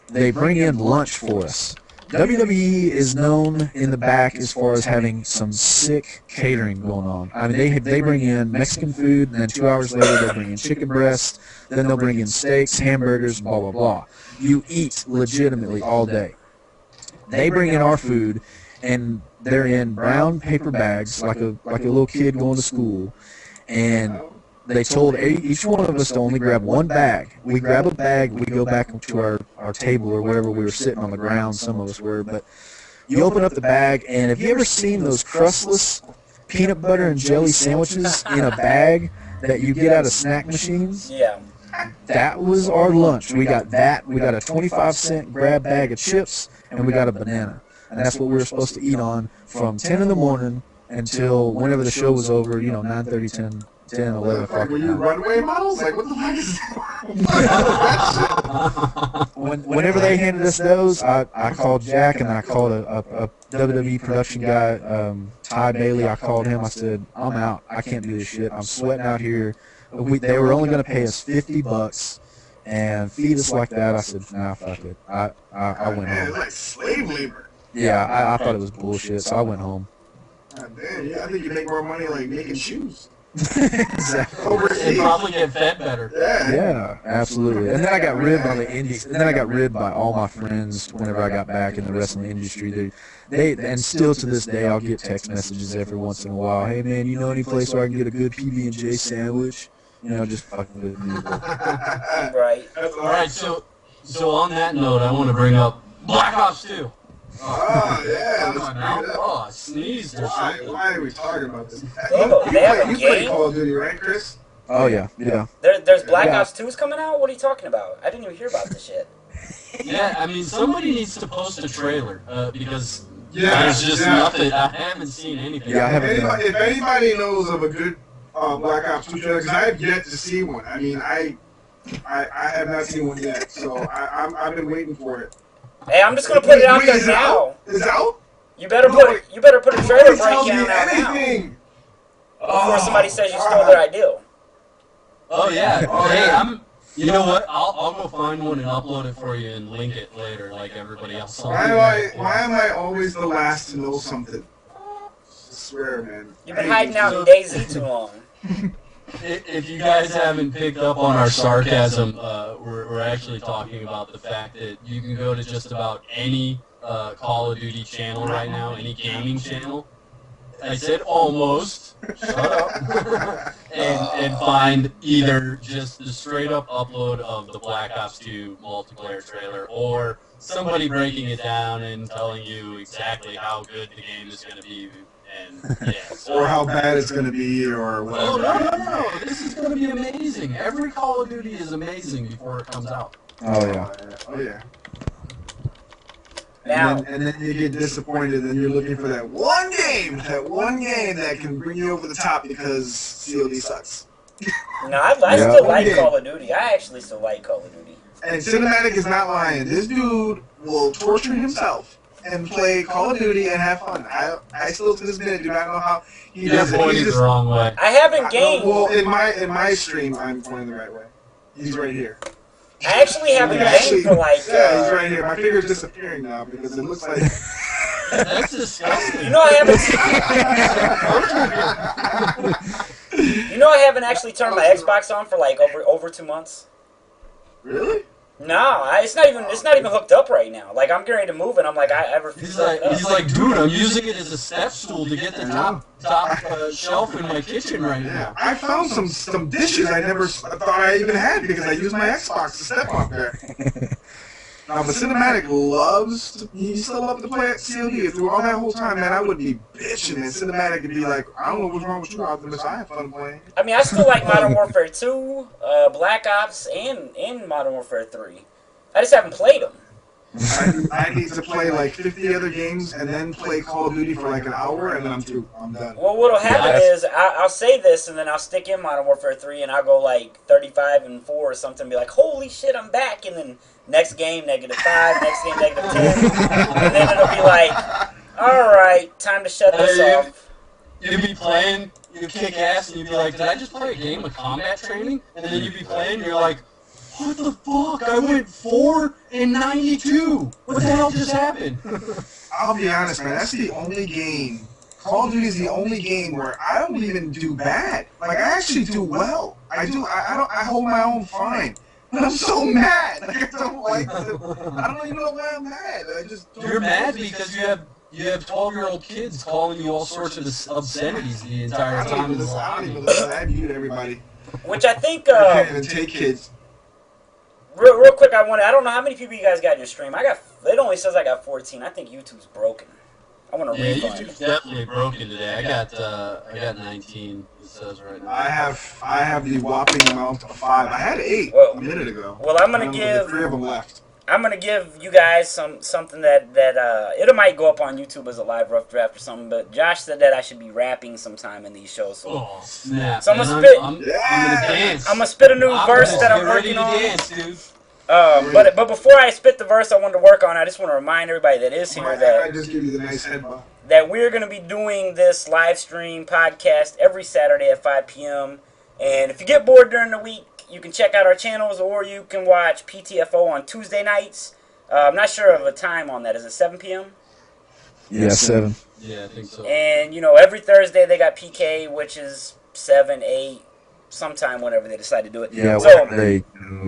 they bring in lunch for us, WWE is known in the back as far as having some sick catering going on. I mean, they bring in Mexican food, and then 2 hours later they bring in chicken breast, then they'll bring in steaks, hamburgers, blah, blah, blah. You eat legitimately all day. They bring in our food, and they're in brown paper bags, like a little kid going to school, and they told each one of us to only grab one bag. We grab a bag, we go back to our table or wherever we were sitting on the ground, some of us were, but you open up the bag, and have you ever seen those crustless peanut butter and jelly sandwiches in a bag that you get out of snack machines? Yeah. That was our lunch. We got that. We got a 25-cent grab bag of chips, and we got a banana. And that's what we were supposed to eat on from 10 in the morning until whenever the show was over, 9:30, 10, 11 o'clock. Were you runway models? Like, what the fuck is that? Whenever they handed us those, I called Jack, and I called a WWE production guy, Ty Bailey. I called him. I said, I'm out. I can't do this shit. I'm sweating out here. They were only going to pay us $50 and feed us like that. I said, nah, fuck it. I went Man, home. it's like slave labor. Yeah, I thought it was bullshit, so I went home. God damn, yeah, I think you make more money like making shoes. Exactly. And Overseas. probably get fed better. Yeah, absolutely. And then I got ribbed by the indies. And then I got ribbed by all my friends whenever I got back in the wrestling industry. And still to this day, I'll get text messages every once in a while. Hey man, you know any place where I can get a good PB&J sandwich? Just fucking with me. Right. That's All right, so on that note, I want to bring up Black Ops 2. Oh, yeah. Come on now. Oh, I sneezed or Why, something. why are we talking about this? Oh, they have a You play game? Call of Duty, right, Chris? Oh yeah, yeah. There's Black Yeah. Ops 2's coming out? What are you talking about? I didn't even hear about this shit. Yeah, I mean, somebody needs to post a trailer because Yeah, there's just yeah. nothing. I haven't seen anything. Yeah, I haven't. If anybody knows of a good Black Ops 2 trailer, because I have yet to see one. I mean, I have not seen one yet, so I've been waiting for it. Hey, I'm just gonna put it out Wait, there is it now. out? Is it out? You better No, put a trailer Nobody tells me breakdown out now anything. before somebody says you stole their idea. Oh yeah. Hey, You know what? I'll go find one and upload it for you and link it later, like everybody else. Why am I always the last to know something? I swear, man. You've been hiding out in DayZ too long. If you guys haven't picked up on our sarcasm, we're actually talking about the fact that you can go to just about any Call of Duty channel right now, any gaming channel, I said almost. Shut up. and find either just the straight up upload of the Black Ops 2 multiplayer trailer or somebody breaking it down and telling you exactly how good the game is going to be. And yeah, so, or how bad it's going to be, or oh whatever. no! This is going to be amazing. Every Call of Duty is amazing before it comes out. Oh yeah. Oh yeah. Now, And then you get disappointed, and you're looking for that one game that can bring you over the top because COD sucks. no, I Yeah. still like Call of Duty. I actually still like Call of Duty. And Sinumatic is not lying. This dude will torture himself and play Call of Duty and have fun. I still to this minute do not know how he You're does it. pointing He's the wrong way. I haven't gained. Well, in my stream, I'm pointing the right way. He's right here. I actually haven't gained for like. Yeah, he's right here. My finger's disappearing now because it looks like. That's disgusting. You know I haven't. You know I haven't actually turned my Xbox on for like over 2 months. Really? No, it's not even hooked up right now. Like I'm getting ready to move, and I'm like I refuse He's to hook like, it up. he's like, dude, I'm using it as a step stool to get the top shelf in my kitchen right Yeah. now. I found some dishes I never thought I even had because I used my Xbox to step on there. Now, but Cinematic he still loves to play at COD. Through all that whole time, man, I would be bitching, and Cinematic would be like, I don't know what's wrong with you, Optimus. I have fun playing. I mean, I still like Modern Warfare 2, Black Ops, and Modern Warfare 3. I just haven't played them. I need to play like 50 other games and then play Call of Duty for like an hour, and then I'm through. I'm done. Well, what'll happen is I'll say this, and then I'll stick in Modern Warfare 3, and I'll go like 35-4 or something, and be like, holy shit, I'm back, and then next game, -5, next game, -10, and then it'll be like, alright, time to shut this off. You'd be playing, you'd kick ass, and you'd be like, did I just play a game of combat training? And then you'd be playing, and you're like, what the fuck? I went 4 and 92. What the hell just happened? I'll be honest, man. That's the only game. Call of Duty is the only game where I don't even do bad. Like I actually do well. I do. I hold my own fine. But I'm so mad. Like I don't like. I don't even know why I'm mad. I just. Don't You're mad because you have 12-year-old kids calling you all sorts of obscenities the entire I time. don't even listen. I mute everybody. Which I think, I can't even take kids. real quick, I don't know how many people you guys got in your stream. It only says I got 14. I think YouTube's broken. I want to Yeah, refund. YouTube's definitely broken today. I got 19. It says right now. I have the whopping amount of 5. I had 8 a minute ago. Well, I'm gonna give 3 of them left. I'm gonna give you guys something that it might go up on YouTube as a live rough draft or something. But Josh said that I should be rapping sometime in these shows. So, Oh snap! So I'm gonna Man, spit- I'm gonna dance. I'm gonna spit a new verse that I'm Get ready working to on. dance, dude. But before I spit the verse I wanted to work on, I just want to remind everybody that is here I that just give you the nice headbutt. that we're going to be doing this live stream podcast every Saturday at 5 p.m. And if you get bored during the week, you can check out our channels or you can watch PTFO on Tuesday nights. I'm not sure of a time on that. Is it 7 p.m.? Yeah, 7. Yeah, I think so. And, every Thursday they got PK, which is 7, 8, sometime whenever they decide to do it. Yeah, So,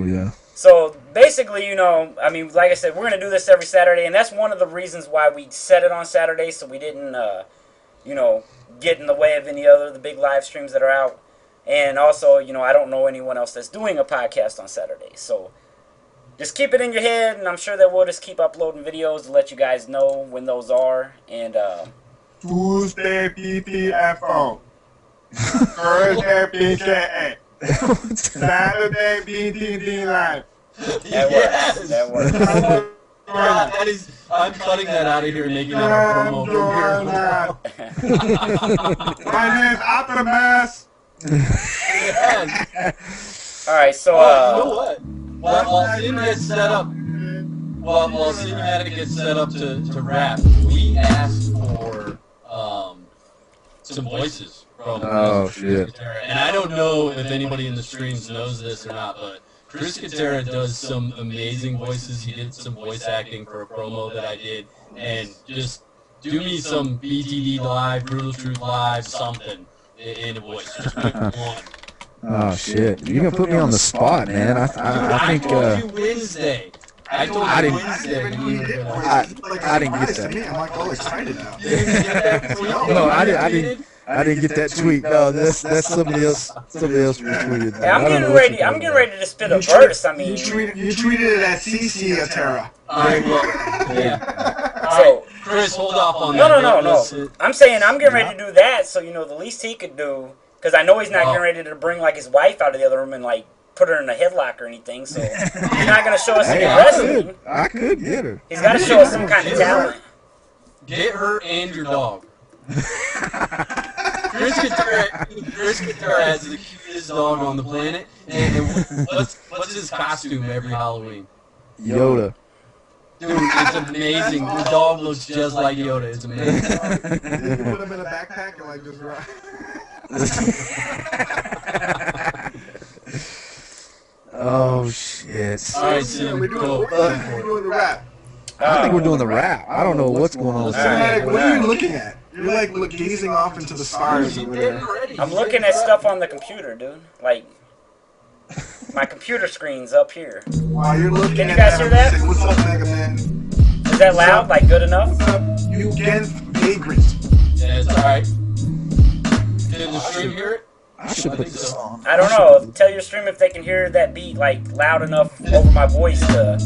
yeah. So basically, like I said, we're gonna do this every Saturday, and that's one of the reasons why we set it on Saturday, so we didn't, get in the way of any other the big live streams that are out. And also, I don't know anyone else that's doing a podcast on Saturday, so just keep it in your head, and I'm sure that we'll just keep uploading videos to let you guys know when those are. And Tuesday PTFO. Thursday PKA. Saturday BTD Live. Yes! that works. God, I'm cutting that out of here and making that a promo from here. My name's Optimus. Yes. All right, so You know what? While Sin gets set up, while Sinumatic gets set up to rap, we asked for some voices from shit. Chris Katera. And I don't know if anybody in the streams knows this or not, but Chris Katera does some amazing voices. He did some voice acting for a promo that I did, and just do me some BTD Live, Brutal Truth Live, something in a voice. Just pick one. Oh shit! You're gonna put me on the spot, man. I think. I told you Wednesday. I told I you didn't- Wednesday. I You were gonna. I didn't get that. To me. I'm like all excited now. You didn't get that tweet? No, I didn't get that tweet. No, that's somebody else. Somebody else retweeted that. Hey, I'm I don't know getting what ready. you're I'm talking getting about. ready to spit a verse. I mean, you tweeted it at CC Terra. All right, well, yeah. All so right, Chris, hold off on no, that. no, no, Let's- no. I'm saying I'm getting ready to do that. So the least he could do, because I know he's not getting ready to bring like his wife out of the other room and like put her in a headlock or anything. So he's not gonna show us any wrestling. I could get her. He's got to show us some kind of talent. Get her and your dog. Chris Katara has the cutest dog on the planet. And what's his costume every Halloween? Yoda. Dude, it's amazing. The dog looks just like Yoda. It's amazing. You put him in a backpack and like just ride. Oh shit. All right, Sim, we're go. doing the rap. I think we're doing the rap. I don't know what's going on with Sinumatic, that. what are you looking at? You're like gazing off into the stars over there. I'm looking at stuff on the computer, dude. Like my computer screen's up here. While you're looking Can you at guys hear that? What's up, Mega Man? Is that loud? Like good enough? What's up, you again, vagrant? Yeah, it's all right. Did the stream hear it? I should put this on. I don't know. Tell your stream if they can hear that beat like loud enough over my voice to.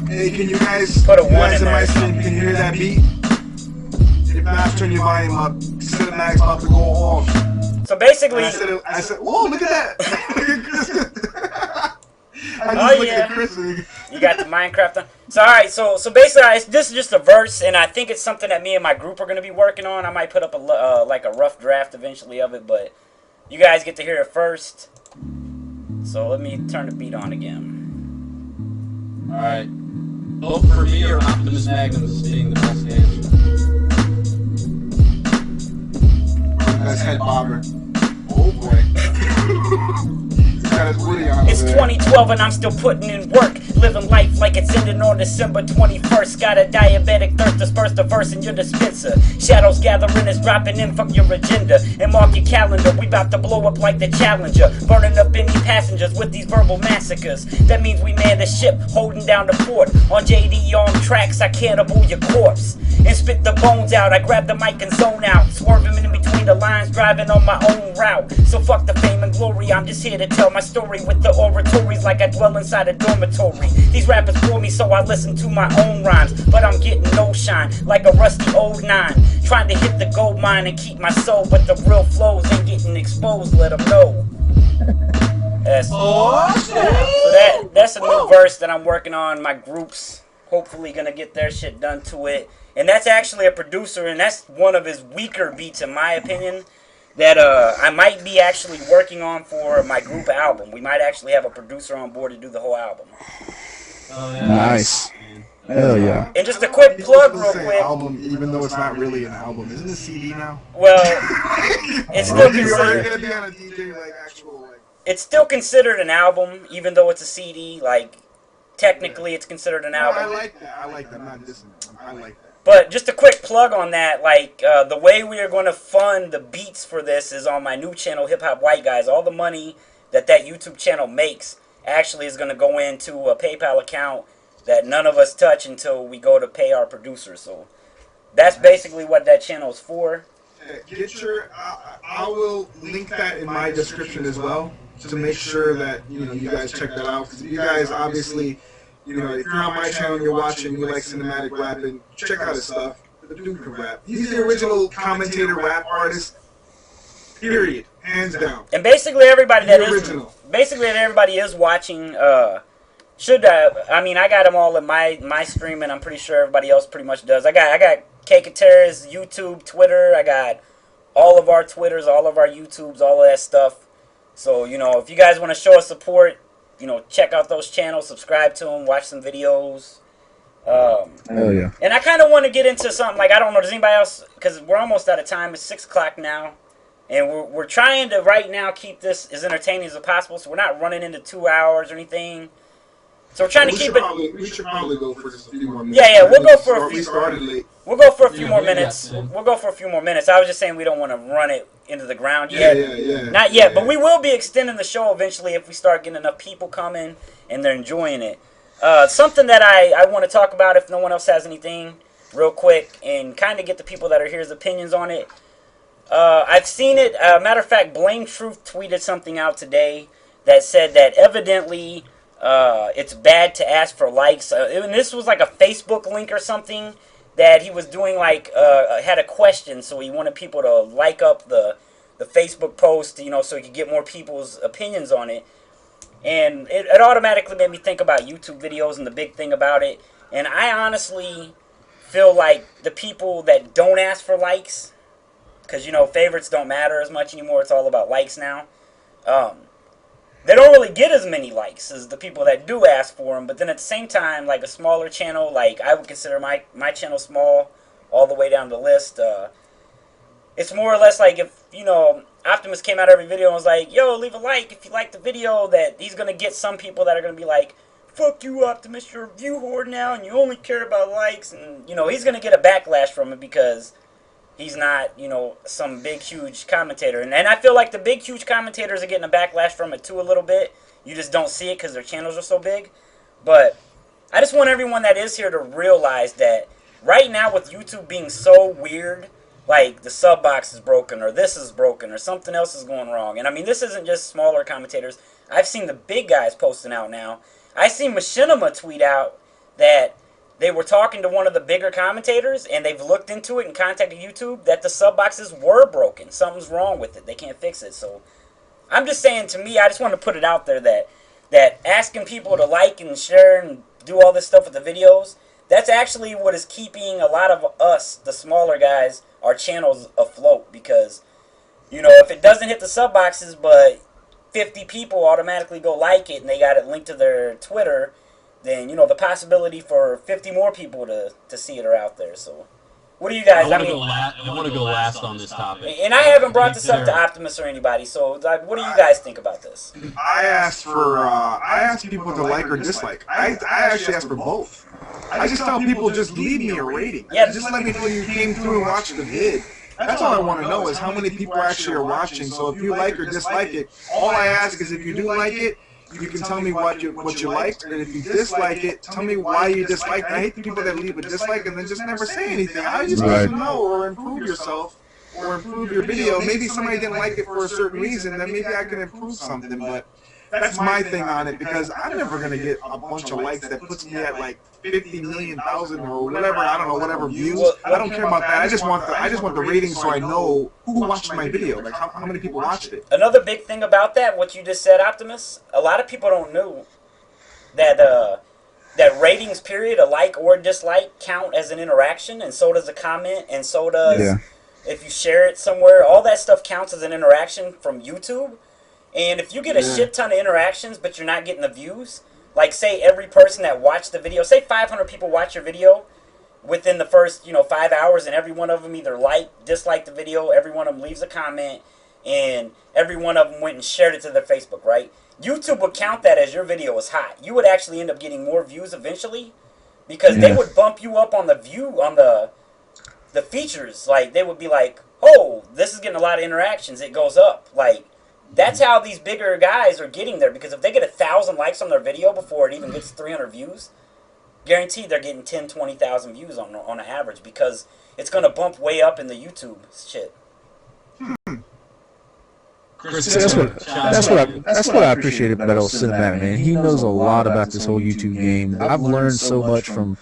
Hey, can you guys Put a you one guys in my there. stream, can you hear that beat? If not, turn your volume up. Cinematic's about to go off. So basically, I said, whoa, look at that. Look at Chris. I just Oh, looked yeah. at Chris. you got the Minecraft on. So alright, so basically, this is just a verse, and I think it's something that me and my group are going to be working on. I might put up like a rough draft eventually of it, but you guys get to hear it first. So let me turn the beat on again. All right. Vote for me or Optimus Magnus being the best answer. That's head bobber. Oh boy. He's got his Woody on It's over there. 2012 and I'm still putting in work. Living life like it's ending on December 21st. Got a diabetic thirst, disperse the verse in your dispenser. Shadows gathering is dropping in from your agenda. And mark your calendar, we about to blow up like the Challenger. Burning up any passengers with these verbal massacres. That means we man the ship, holding down the fort. On JD on tracks, I cannibal your corpse. And spit the bones out, I grab the mic and zone out. Swerving in between the lines, driving on my own route. So fuck the fame and glory, I'm just here to tell my story with the oratories like I dwell inside a dormitory. These rappers bore me so I listen to my own rhymes, but I'm getting no shine like a rusty old 9. Trying to hit the gold mine and keep my soul, but the real flows ain't getting exposed, let them know. That's, so that's a new verse that I'm working on. My group's hopefully gonna get their shit done to it. And that's actually a producer, and that's one of his weaker beats in my opinion, that I might be actually working on for my group album. We might actually have a producer on board to do the whole album. Oh, yeah. Nice. Hell yeah. And just a quick People plug still real say quick. album, even though it's not really an album. Isn't it CD now? Well, it's still You're considered gonna be on a DJ like actual like. it's still considered an album, even though it's a CD. Like technically, it's considered an No, I album. like that. I like that. I'm not dissing it. I like that. But just a quick plug on that, like the way we are going to fund the beats for this is on my new channel, Hip Hop White Guys. All the money that YouTube channel makes actually is going to go into a PayPal account that none of us touch until we go to pay our producer. So that's basically what that channel is for. Get your. I will link that in my description as well to make sure that you guys check that out. Because you guys obviously, if you're on my channel and you're watching, you like Sinumatic rapping, check out his stuff. The dude can rap. He's the original commentator rap artist. Period. Hands down. And basically everybody that The is original. watching should I mean I got them all in my stream, and I'm pretty sure everybody else pretty much does. I got Kakatera's YouTube, Twitter. I got all of our Twitters, all of our YouTubes, all of that stuff. So if you guys want to show us support, check out those channels, subscribe to them, watch some videos. Hell yeah. And I kind of want to get into something like, I don't know, does anybody else, because we're almost out of time. It's 6 o'clock now. And we're trying to right now keep this as entertaining as possible, so we're not running into 2 hours or anything. So we're trying to keep it. We should probably go for just a few more minutes. Yeah, we'll go for a few. We started late. We'll go for a few Yeah, more we got minutes. to. We'll go for a few more minutes. I was just saying we don't want to run it into the ground yet. Yeah. Not yet, but we will be extending the show eventually if we start getting enough people coming and they're enjoying it. Something that I want to talk about if no one else has anything, real quick, and kind of get the people that are here's opinions on it. I've seen it. Matter of fact, Blame Truth tweeted something out today that said that evidently it's bad to ask for likes. And this was like a Facebook link or something that he was doing, like had a question, so he wanted people to like up the Facebook post, so he could get more people's opinions on it. And it automatically made me think about YouTube videos and the big thing about it. And I honestly feel like the people that don't ask for likes, because favorites don't matter as much anymore. It's all about likes now. They don't really get as many likes as the people that do ask for them. But then at the same time, like a smaller channel, like I would consider my channel small, all the way down the list. It's more or less like if Optimus came out every video and was like, "Yo, leave a like if you like the video." That he's gonna get some people that are gonna be like, "Fuck you, Optimus, you're a view whore now, and you only care about likes." And he's gonna get a backlash from it because he's not, some big, huge commentator. And I feel like the big, huge commentators are getting a backlash from it too a little bit. You just don't see it because their channels are so big. But I just want everyone that is here to realize that right now with YouTube being so weird, like the sub box is broken or this is broken or something else is going wrong. And I mean, this isn't just smaller commentators. I've seen the big guys posting out now. I seen Machinima tweet out that they were talking to one of the bigger commentators, and they've looked into it and contacted YouTube that the sub boxes were broken. Something's wrong with it. They can't fix it. So I'm just saying, to me, I just want to put it out there that asking people to like and share and do all this stuff with the videos, that's actually what is keeping a lot of us, the smaller guys, our channels afloat. Because, if it doesn't hit the sub boxes, but 50 people automatically go like it and they got it linked to their Twitter, then the possibility for 50 more people to see it are out there. So what do you guys? I want to go last on this topic, and I haven't brought this up to Optimus or anybody. So what do you guys think about this? I ask people to like or dislike. I actually ask for both. I just tell people just leave me a rating. Yeah, just let me know you came through and watched the vid. That's all I want to know is how many people actually are watching. So if you like or dislike it, all I ask is if you do like it, you can tell me what you liked, and if you dislike it, tell me why you disliked it. I hate the people that leave a dislike and then just never say anything. I just want to know or improve yourself or improve your video. Maybe somebody didn't like it for a certain reason, then maybe I can improve something. But that's my thing on it, because I'm never going to get a bunch of likes that puts me at like 50 million thousand or whatever, I don't know, whatever views. I don't care about that. I just want the ratings so I know who watched my video, like how many people watched it. Another big thing about that, what you just said, Optimus, a lot of people don't know that that ratings period, a like or dislike, count as an interaction, and so does a comment, and so does if you share it somewhere. All that stuff counts as an interaction from YouTube. And if you get a shit ton of interactions but you're not getting the views, like say every person that watched the video, say 500 people watch your video within the first 5 hours, and every one of them either dislike the video, every one of them leaves a comment, and every one of them went and shared it to their Facebook, right? YouTube would count that as your video was hot. You would actually end up getting more views eventually, because they would bump you up on the features. Like they would be like, oh, this is getting a lot of interactions, it goes up. Like that's how these bigger guys are getting there, because if they get 1,000 likes on their video before it even gets 300 views, guaranteed they're getting 10, 20,000 views on an average, because it's going to bump way up in the YouTube shit. That's what I appreciate about old Sinumatic, man. He knows a lot about this whole YouTube game. I've learned so much from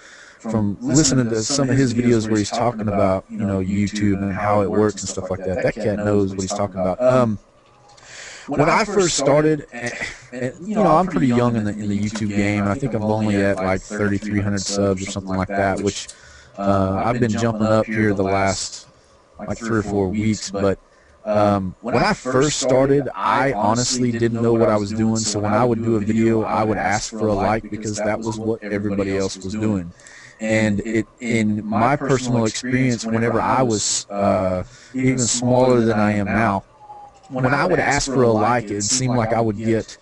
listening to some of his videos where he's talking about YouTube and how it works and stuff like that. That cat knows what he's talking about. When I first started, and I'm pretty young in the YouTube game. I think I'm only at like 3,300 subs or something like that, which I've been jumping up here the last like 3 or 4 weeks. But when I first started, I honestly didn't know what I was doing. So when I would do a video, I would ask for a like, because that was what everybody else was doing. And in my personal experience, whenever I was even smaller than I am now, when I would ask for a like, it seemed like I would get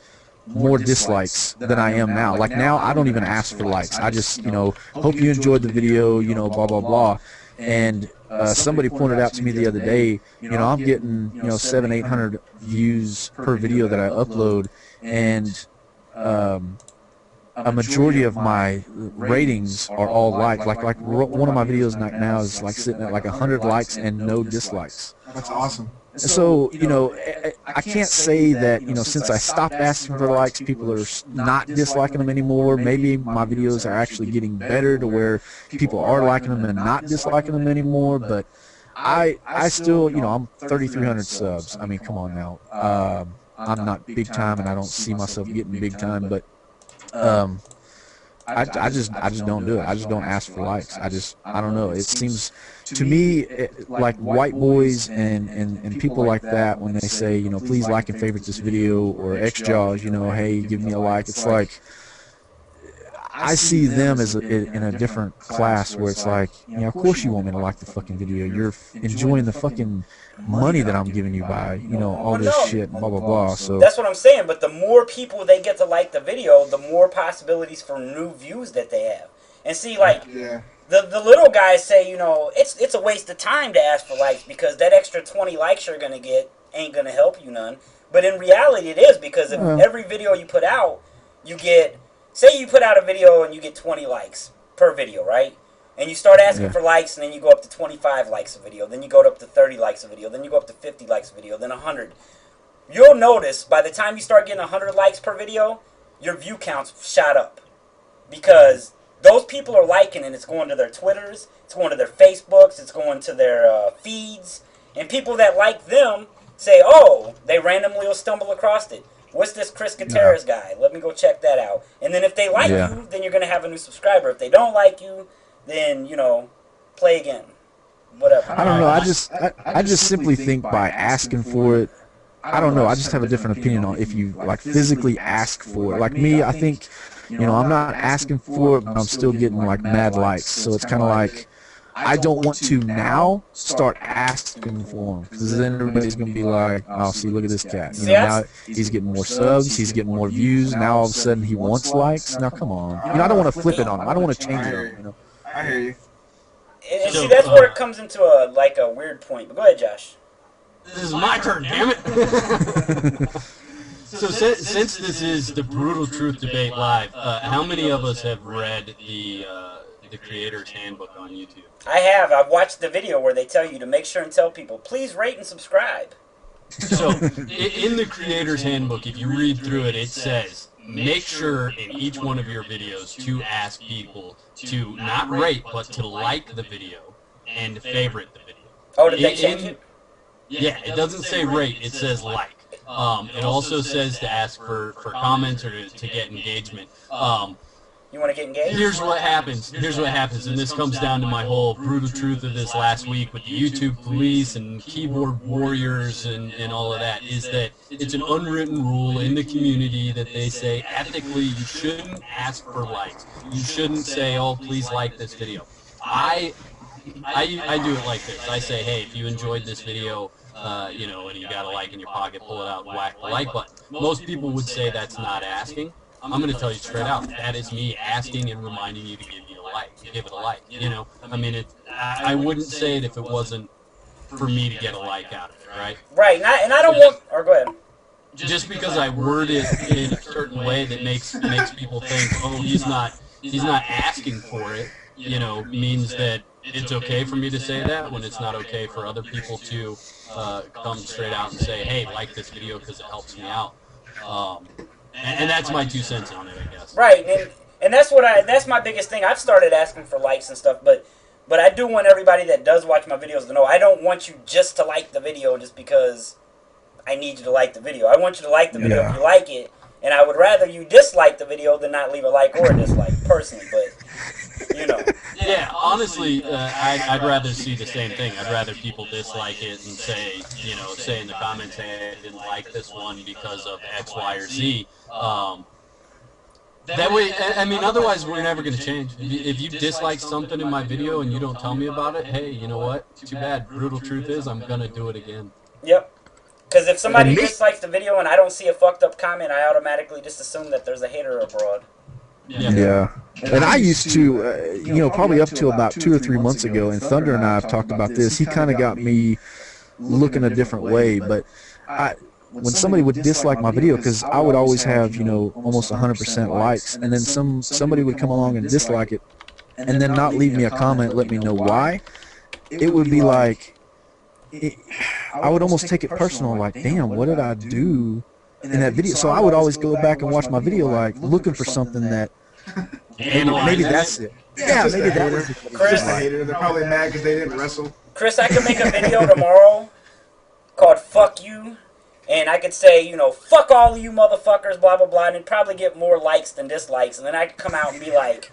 more dislikes than I am now. Like now, I don't even ask for likes. I just, hope you enjoyed the video, blah, blah, blah. And somebody pointed out to me the other day, I'm getting, 700, 800 views per video that I upload. And a majority of my ratings are all one of my videos now is like sitting at like 100 likes and no dislikes. That's awesome. And so, I can't say that, since I stopped asking for likes, people are not disliking them anymore. Maybe my videos are actually getting better to where people are liking them and not disliking them anymore. But I still, I'm 3,300 subs. I mean, come on now. I'm not big time, and I don't see myself getting big time, but I just don't do it. I just don't ask for likes. I don't know. It seems to me like white boys and people like that, when they say, please like and favorite this video, or XJaws, hey, give me a like. It's like, I see them as in a different class, where it's like, of course you want me to like the fucking video. You're enjoying the fucking money that I'm giving you by, all this shit, blah, blah, blah. So that's what I'm saying. But the more people they get to like the video, the more possibilities for new views that they have. And see, like, the little guys say, it's a waste of time to ask for likes, because that extra 20 likes you're going to get ain't going to help you none. But in reality, it is, because if every video you put out, you get... Say you put out a video and you get 20 likes per video, right? And you start asking for likes, and then you go up to 25 likes a video. Then you go up to 30 likes a video. Then you go up to 50 likes a video. Then 100. You'll notice by the time you start getting 100 likes per video, your view counts shot up. Because those people are liking, and it's going to their Twitters, it's going to their Facebooks, it's going to their feeds. And people that like them say, oh, they randomly will stumble across it. What's this Chris Gutierrez guy? Let me go check that out. And then if they like you, then you're going to have a new subscriber. If they don't like you, then, play again. Whatever. I don't know. I just simply think by asking for it, I don't know. I just have a different opinion on if you, like, physically ask for it. Like me, I think, I'm not asking for it, but I'm still getting, like, mad likes. So it's kind of like, I don't want to now start asking for him, because then everybody's going to be like, oh, see, look at this cat. Now he's getting more subs, he's getting more views. Now all of a sudden he wants likes. Now come on. I don't want to flip it on him. I don't want to change it on him. I hear you. And see, that's where it comes into a weird point. But go ahead, Josh. This is my turn, damn it. So since this is the Brutal Truth Debate Live, how many of us have read the Creator's Handbook on YouTube? I have. I've watched the video where they tell you to make sure and tell people, please rate and subscribe. So, in the Creator's Handbook, if you read through it, it says, make sure in each one of your videos to ask people to not rate, but to like the video and favorite the video. Oh, did they change it? Yeah, it doesn't say rate, it says like. It also says to ask for comments or to get engagement. You want to get engaged? Here's what happens, and this comes down to my whole brutal truth of this last week with the YouTube police and keyboard warriors and all of that, is that it's an unwritten rule in the community that they say ethically you shouldn't ask for likes. You shouldn't say, oh, please like this video. I do it like this. I say, hey, if you enjoyed this video, and you got a like in your pocket, pull it out and whack the like button. Most people would say that's not asking. I'm going to tell you straight out, that is me asking and reminding you to give it a like. I mean, I wouldn't say it if it wasn't for me to get a like out of it, right? Right, and I don't want... Or go ahead. Just because I word it in a certain way that makes people think, oh, he's not asking for it, means that it's okay for me to say that when it's not okay for other people to come straight out and say, hey, like this video because it helps me out. And that's my 2 cents on it, I guess. Right, and that's my biggest thing. I've started asking for likes and stuff, but I do want everybody that does watch my videos to know I don't want you just to like the video just because I need you to like the video. I want you to like the video if you like it, and I would rather you dislike the video than not leave a like or a dislike, personally, but, Yeah, honestly, I'd rather see the same thing. I'd rather people dislike it and say, say in the comments, hey, I didn't like this one because of X, Y, or Z. That way, I mean, otherwise we're never going to change. If you dislike something in my video and you don't tell me about it, hey, you know what? Too bad. Brutal truth is I'm going to do it again. Yep. Because if somebody dislikes the video and I don't see a fucked up comment, I automatically just assume that there's a hater abroad. Yeah. And I used to, probably up to about 2 or 3 months ago, and Thunder and I have talked about this, he kind of got me looking a different way, but when somebody would dislike my video, because I would always have, you know, almost 100% likes, and then somebody would come along and dislike it, and then not leave me a comment, let me know why, it would be like, it, I would almost take it personal, like, damn, what did I do in that video? So I would always go back and watch my video, like, looking for something that, maybe that's it. Yeah, Just maybe a that hater. was it. Chris. Just a hater. They're probably mad because they didn't wrestle. Chris, I could make a video tomorrow called "Fuck You," and I could say, you know, "Fuck all of you motherfuckers," blah blah blah, and it'd probably get more likes than dislikes. And then I could come out and be like,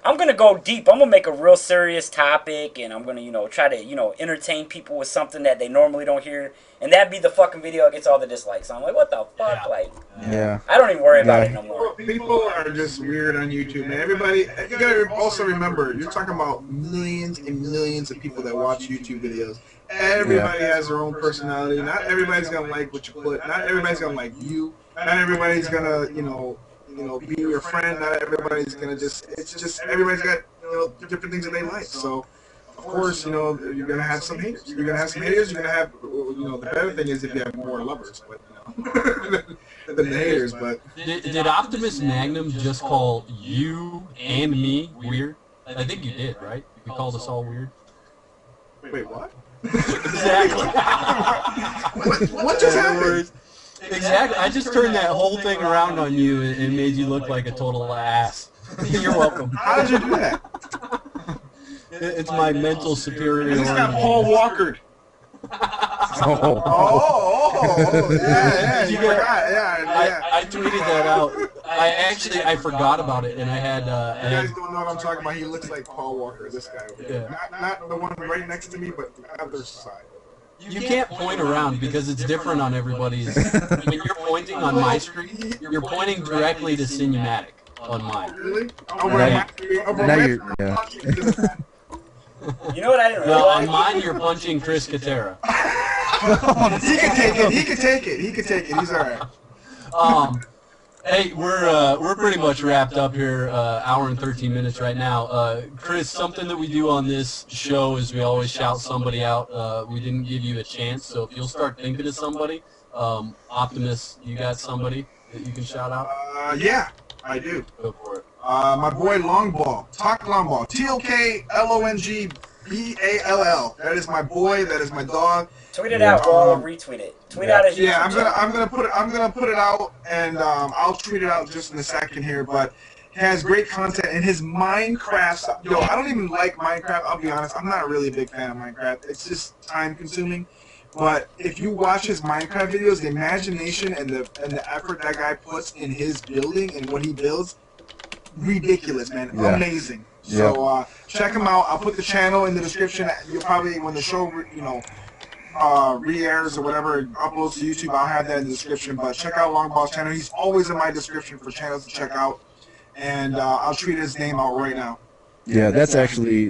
I'm gonna go deep. I'm gonna make a real serious topic, and I'm gonna, you know, try to, you know, entertain people with something that they normally don't hear. And that'd be the fucking video that gets all the dislikes. So I'm like, what the fuck? Yeah. Like, Yeah. I don't even worry about it no more. People are just weird on YouTube, man. Everybody, you gotta also remember, you're talking about millions and millions of people that watch YouTube videos. Everybody has their own personality. Not everybody's gonna like what you put. Not everybody's gonna like you. Not everybody's gonna, you know, be your friend. Not everybody's gonna just. It's just everybody's got, you know, different things that they like. So, of course, you know, you're gonna have some haters. You're gonna have some haters. You're gonna have, you know, the better thing is if you have more lovers, but you know, than the haters. But Did Optimus Magnum just call you and me weird? I think you did, right? You called us all weird. wait, what? Exactly. What just happened? Exactly. I just turned that whole thing around on you and made you look like a total ass. You're welcome. How did you do that? It's my mental superiority. This got Paul Walkered. Oh. Yeah, You you got- forgot. Yeah. I tweeted that out. I forgot about it, and I had You guys don't know what I'm talking about. He looks like Paul Walker, this guy over here. Not the one right next to me, but the other side. you can't point around because it's different on everybody's. When you're pointing on my screen, you're pointing directly to Sinumatic on mine. Really? Now you're, yeah. You know what I didn't Well, on realize? mine you're punching Chris Katera. He can take it. He can take it. He can take it. He's all right. Hey, we're pretty much wrapped up here, hour and 13 minutes right now. Chris, something that we do on this show is we always shout somebody out. We didn't give you a chance, so if you'll start thinking of somebody, Optimus, you got somebody that you can shout out? Yeah, I do. Go for it. My boy Longball. Talk Longball. TOKLONGBALL. That is my boy. That is my dog. Tweet it out, bro. Retweet it. Tweet out his Yeah, YouTube channel. I'm gonna put it out, and I'll tweet it out just in a second here. But he has great content, and his Minecraft. Yo, I don't even like Minecraft. I'll be honest. I'm not really a big fan of Minecraft. It's just time consuming. But if you watch his Minecraft videos, the imagination and the effort that guy puts in his building and what he builds, ridiculous, man. Yeah. Amazing. So check him out. I'll put the channel in the description. You'll probably, when the show, you know, re-airs or whatever, uploads to YouTube, I'll have that in the description. But check out Longball's channel. He's always in my description for channels to check out. And I'll tweet his name out right now. Yeah, that's actually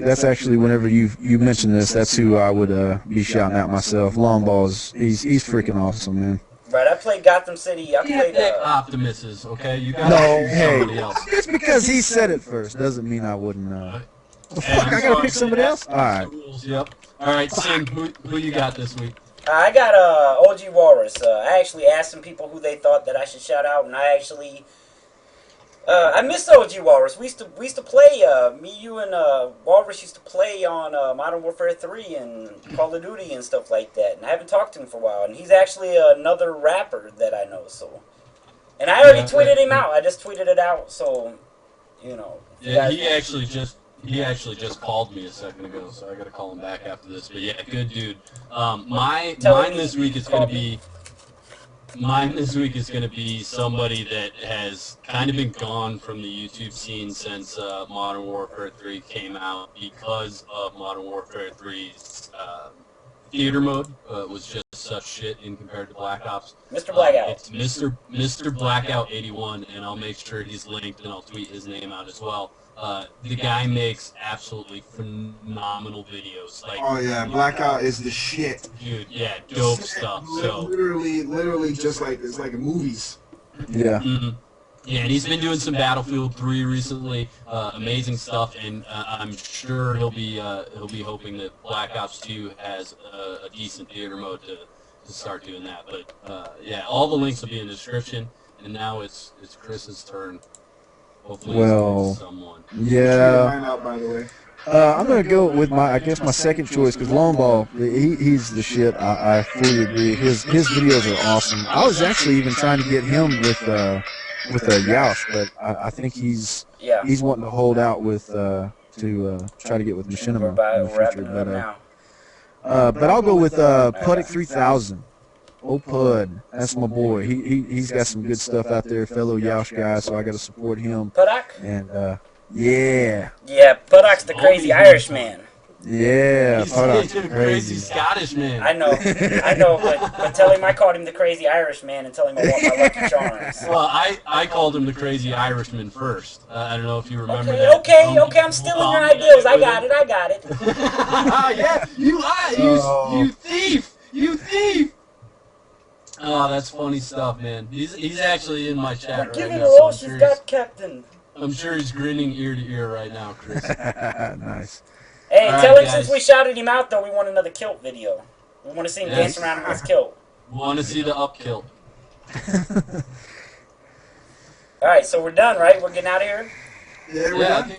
whenever you mention this, that's who I would be shouting out myself. Longball's he's freaking awesome, man. Right, I played Gotham City. I Can't played. pick Optimuses, okay? You got No, to choose hey, somebody else. just because he said it first doesn't mean I wouldn't. Fuck, And I gotta pick somebody else. All right. Yep. All right, Sing, who you got this week? I got OG Walrus. I actually asked some people who they thought that I should shout out, and I actually I missed OG Walrus. We used to play. Me, you, and Walrus used to play on Modern Warfare 3 and Call of Duty and stuff like that. And I haven't talked to him for a while. And he's actually another rapper that I know. So, and I already tweeted him out. I just tweeted it out. So, you know. Yeah, he actually just called me a second ago, so I got to call him back after this. But yeah, good dude. Mine this week is going to be. Mine this week is going to be somebody that has kind of been gone from the YouTube scene since Modern Warfare 3 came out because of Modern Warfare 3's theater mode was just such shit in compared to Black Ops. Mr. Blackout. It's Mr. Blackout 81, and I'll make sure he's linked, and I'll tweet his name out as well. The guy makes absolutely phenomenal videos. Like, Oh yeah, Blackout is the shit. dude, yeah, dope stuff. So. Literally, just like it's like movies. Yeah. Mhm. Yeah, and he's been doing some Battlefield 3 recently. Amazing stuff, and I'm sure he'll be hoping that Black Ops 2 has a decent theater mode start doing that. But yeah, all the links will be in the description. And now it's Chris's turn. Hopefully, he's someone. Yeah. Mine out, by the way. I'm gonna go with my second choice because Longball, he's the shit. I fully agree. His videos are awesome. I was actually even trying to get him with Yaush, but I think he's wanting to hold out with to try to get with Machinima in the future. But I'll go with Puddick 3000. Oh Pud, that's my boy. He's got some good stuff out there, fellow Yaush guy. So I got to support him. Puddock? And yeah. Yeah, Puddock's the crazy Irishman. Yeah, he's the crazy Scottish man. I know, but tell him I called him the crazy Irishman and tell him I want my Lucky Charms. Well, I called him the crazy Irishman first. I don't know if you remember okay, that. Okay, I'm stealing your ideas. I got it. Yeah, you thief! You thief! Oh, that's funny stuff, man. He's actually in my chat right Give me now. the roll she's got, Captain. I'm sure he's grinning ear to ear right now, Chris. Nice. Hey, All tell right, him guys. since we shouted him out, though, we want another kilt video. We want to see him dance around in his kilt. Want to see the up kilt. Alright, so we're done, right? We're getting out of here? Yeah, we're done.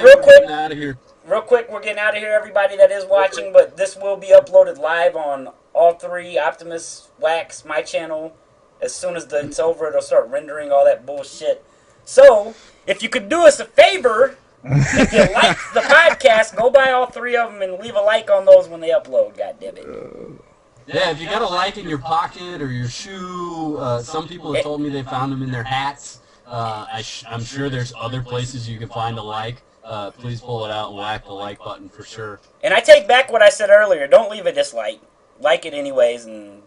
Real quick. Getting out of here. Real quick, we're getting out of here, everybody that is watching, but this will be uploaded live on all three, Optimus, Wax, my channel. As soon as it's over, it'll start rendering all that bullshit. So, if you could do us a favor, if you like the podcast, go buy all three of them and leave a like on those when they upload, goddammit. Yeah, if you got a like in your pocket or your shoe, some people have told me they found them in their hats. I'm sure there's other places you can find a like. Please pull it out and whack the like button for sure. And I take back what I said earlier. Don't leave a dislike. Like it anyways and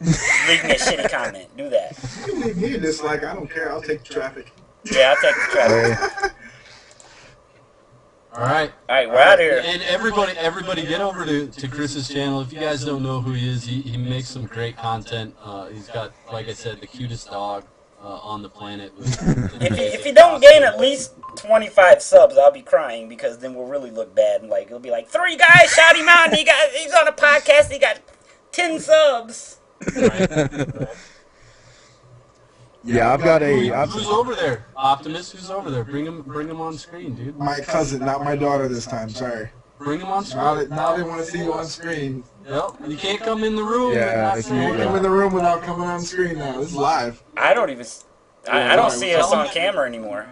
leave me a shitty comment. Do that. You can leave me a dislike. I don't care. I'll take the traffic. Yeah, I'll take the traffic. All right. All right, we're out of here. And everybody get over to Chris's channel. If you guys don't know who he is, he makes some great content. He's got, like I said, the cutest dog on the planet. If you don't gain at least 25 subs, I'll be crying because then we'll really look bad. And like it'll be like 3 guys shout him out. And he's on a podcast. He got 10 subs. Right. Yeah, I've got Who's over there? Optimus, who's over there? Bring him on screen, dude. My cousin, not my daughter this time. Sorry. Bring him on screen. Now they want to see you on screen. Yep. You can't come in the room. Yeah, You can't come in the room without coming on screen now. This is live. I don't even. I don't see us on camera anymore.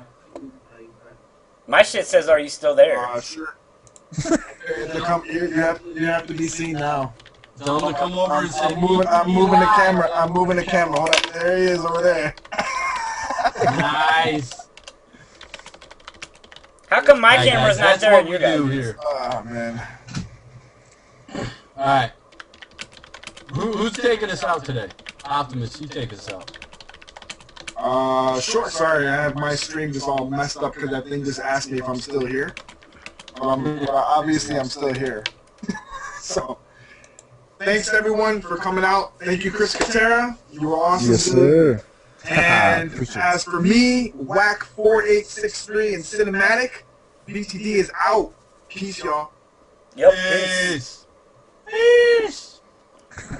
My shit says, "Are you still there?" Sure. You have to be seen now. Tell him to come over and say, I'm moving the camera. I'm moving the camera. Hold up. There he is over there. Nice. How come my Alright, camera's guys, not that's there what and we your guys? do here. Oh, man. Alright. Who's taking us out today? Optimus, you take us out. Sure. Sorry, I have my stream just all messed up because that thing just asked me if I'm still here. Obviously, I'm still here. So, thanks everyone for coming out. Thank you, Chris Katera. You were awesome. Yes, sir. And Appreciate as for me, Whack 4863 and Sinumatic, BTD is out. Peace, y'all. Yep. Peace. Peace.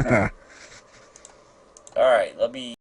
All right. Let me.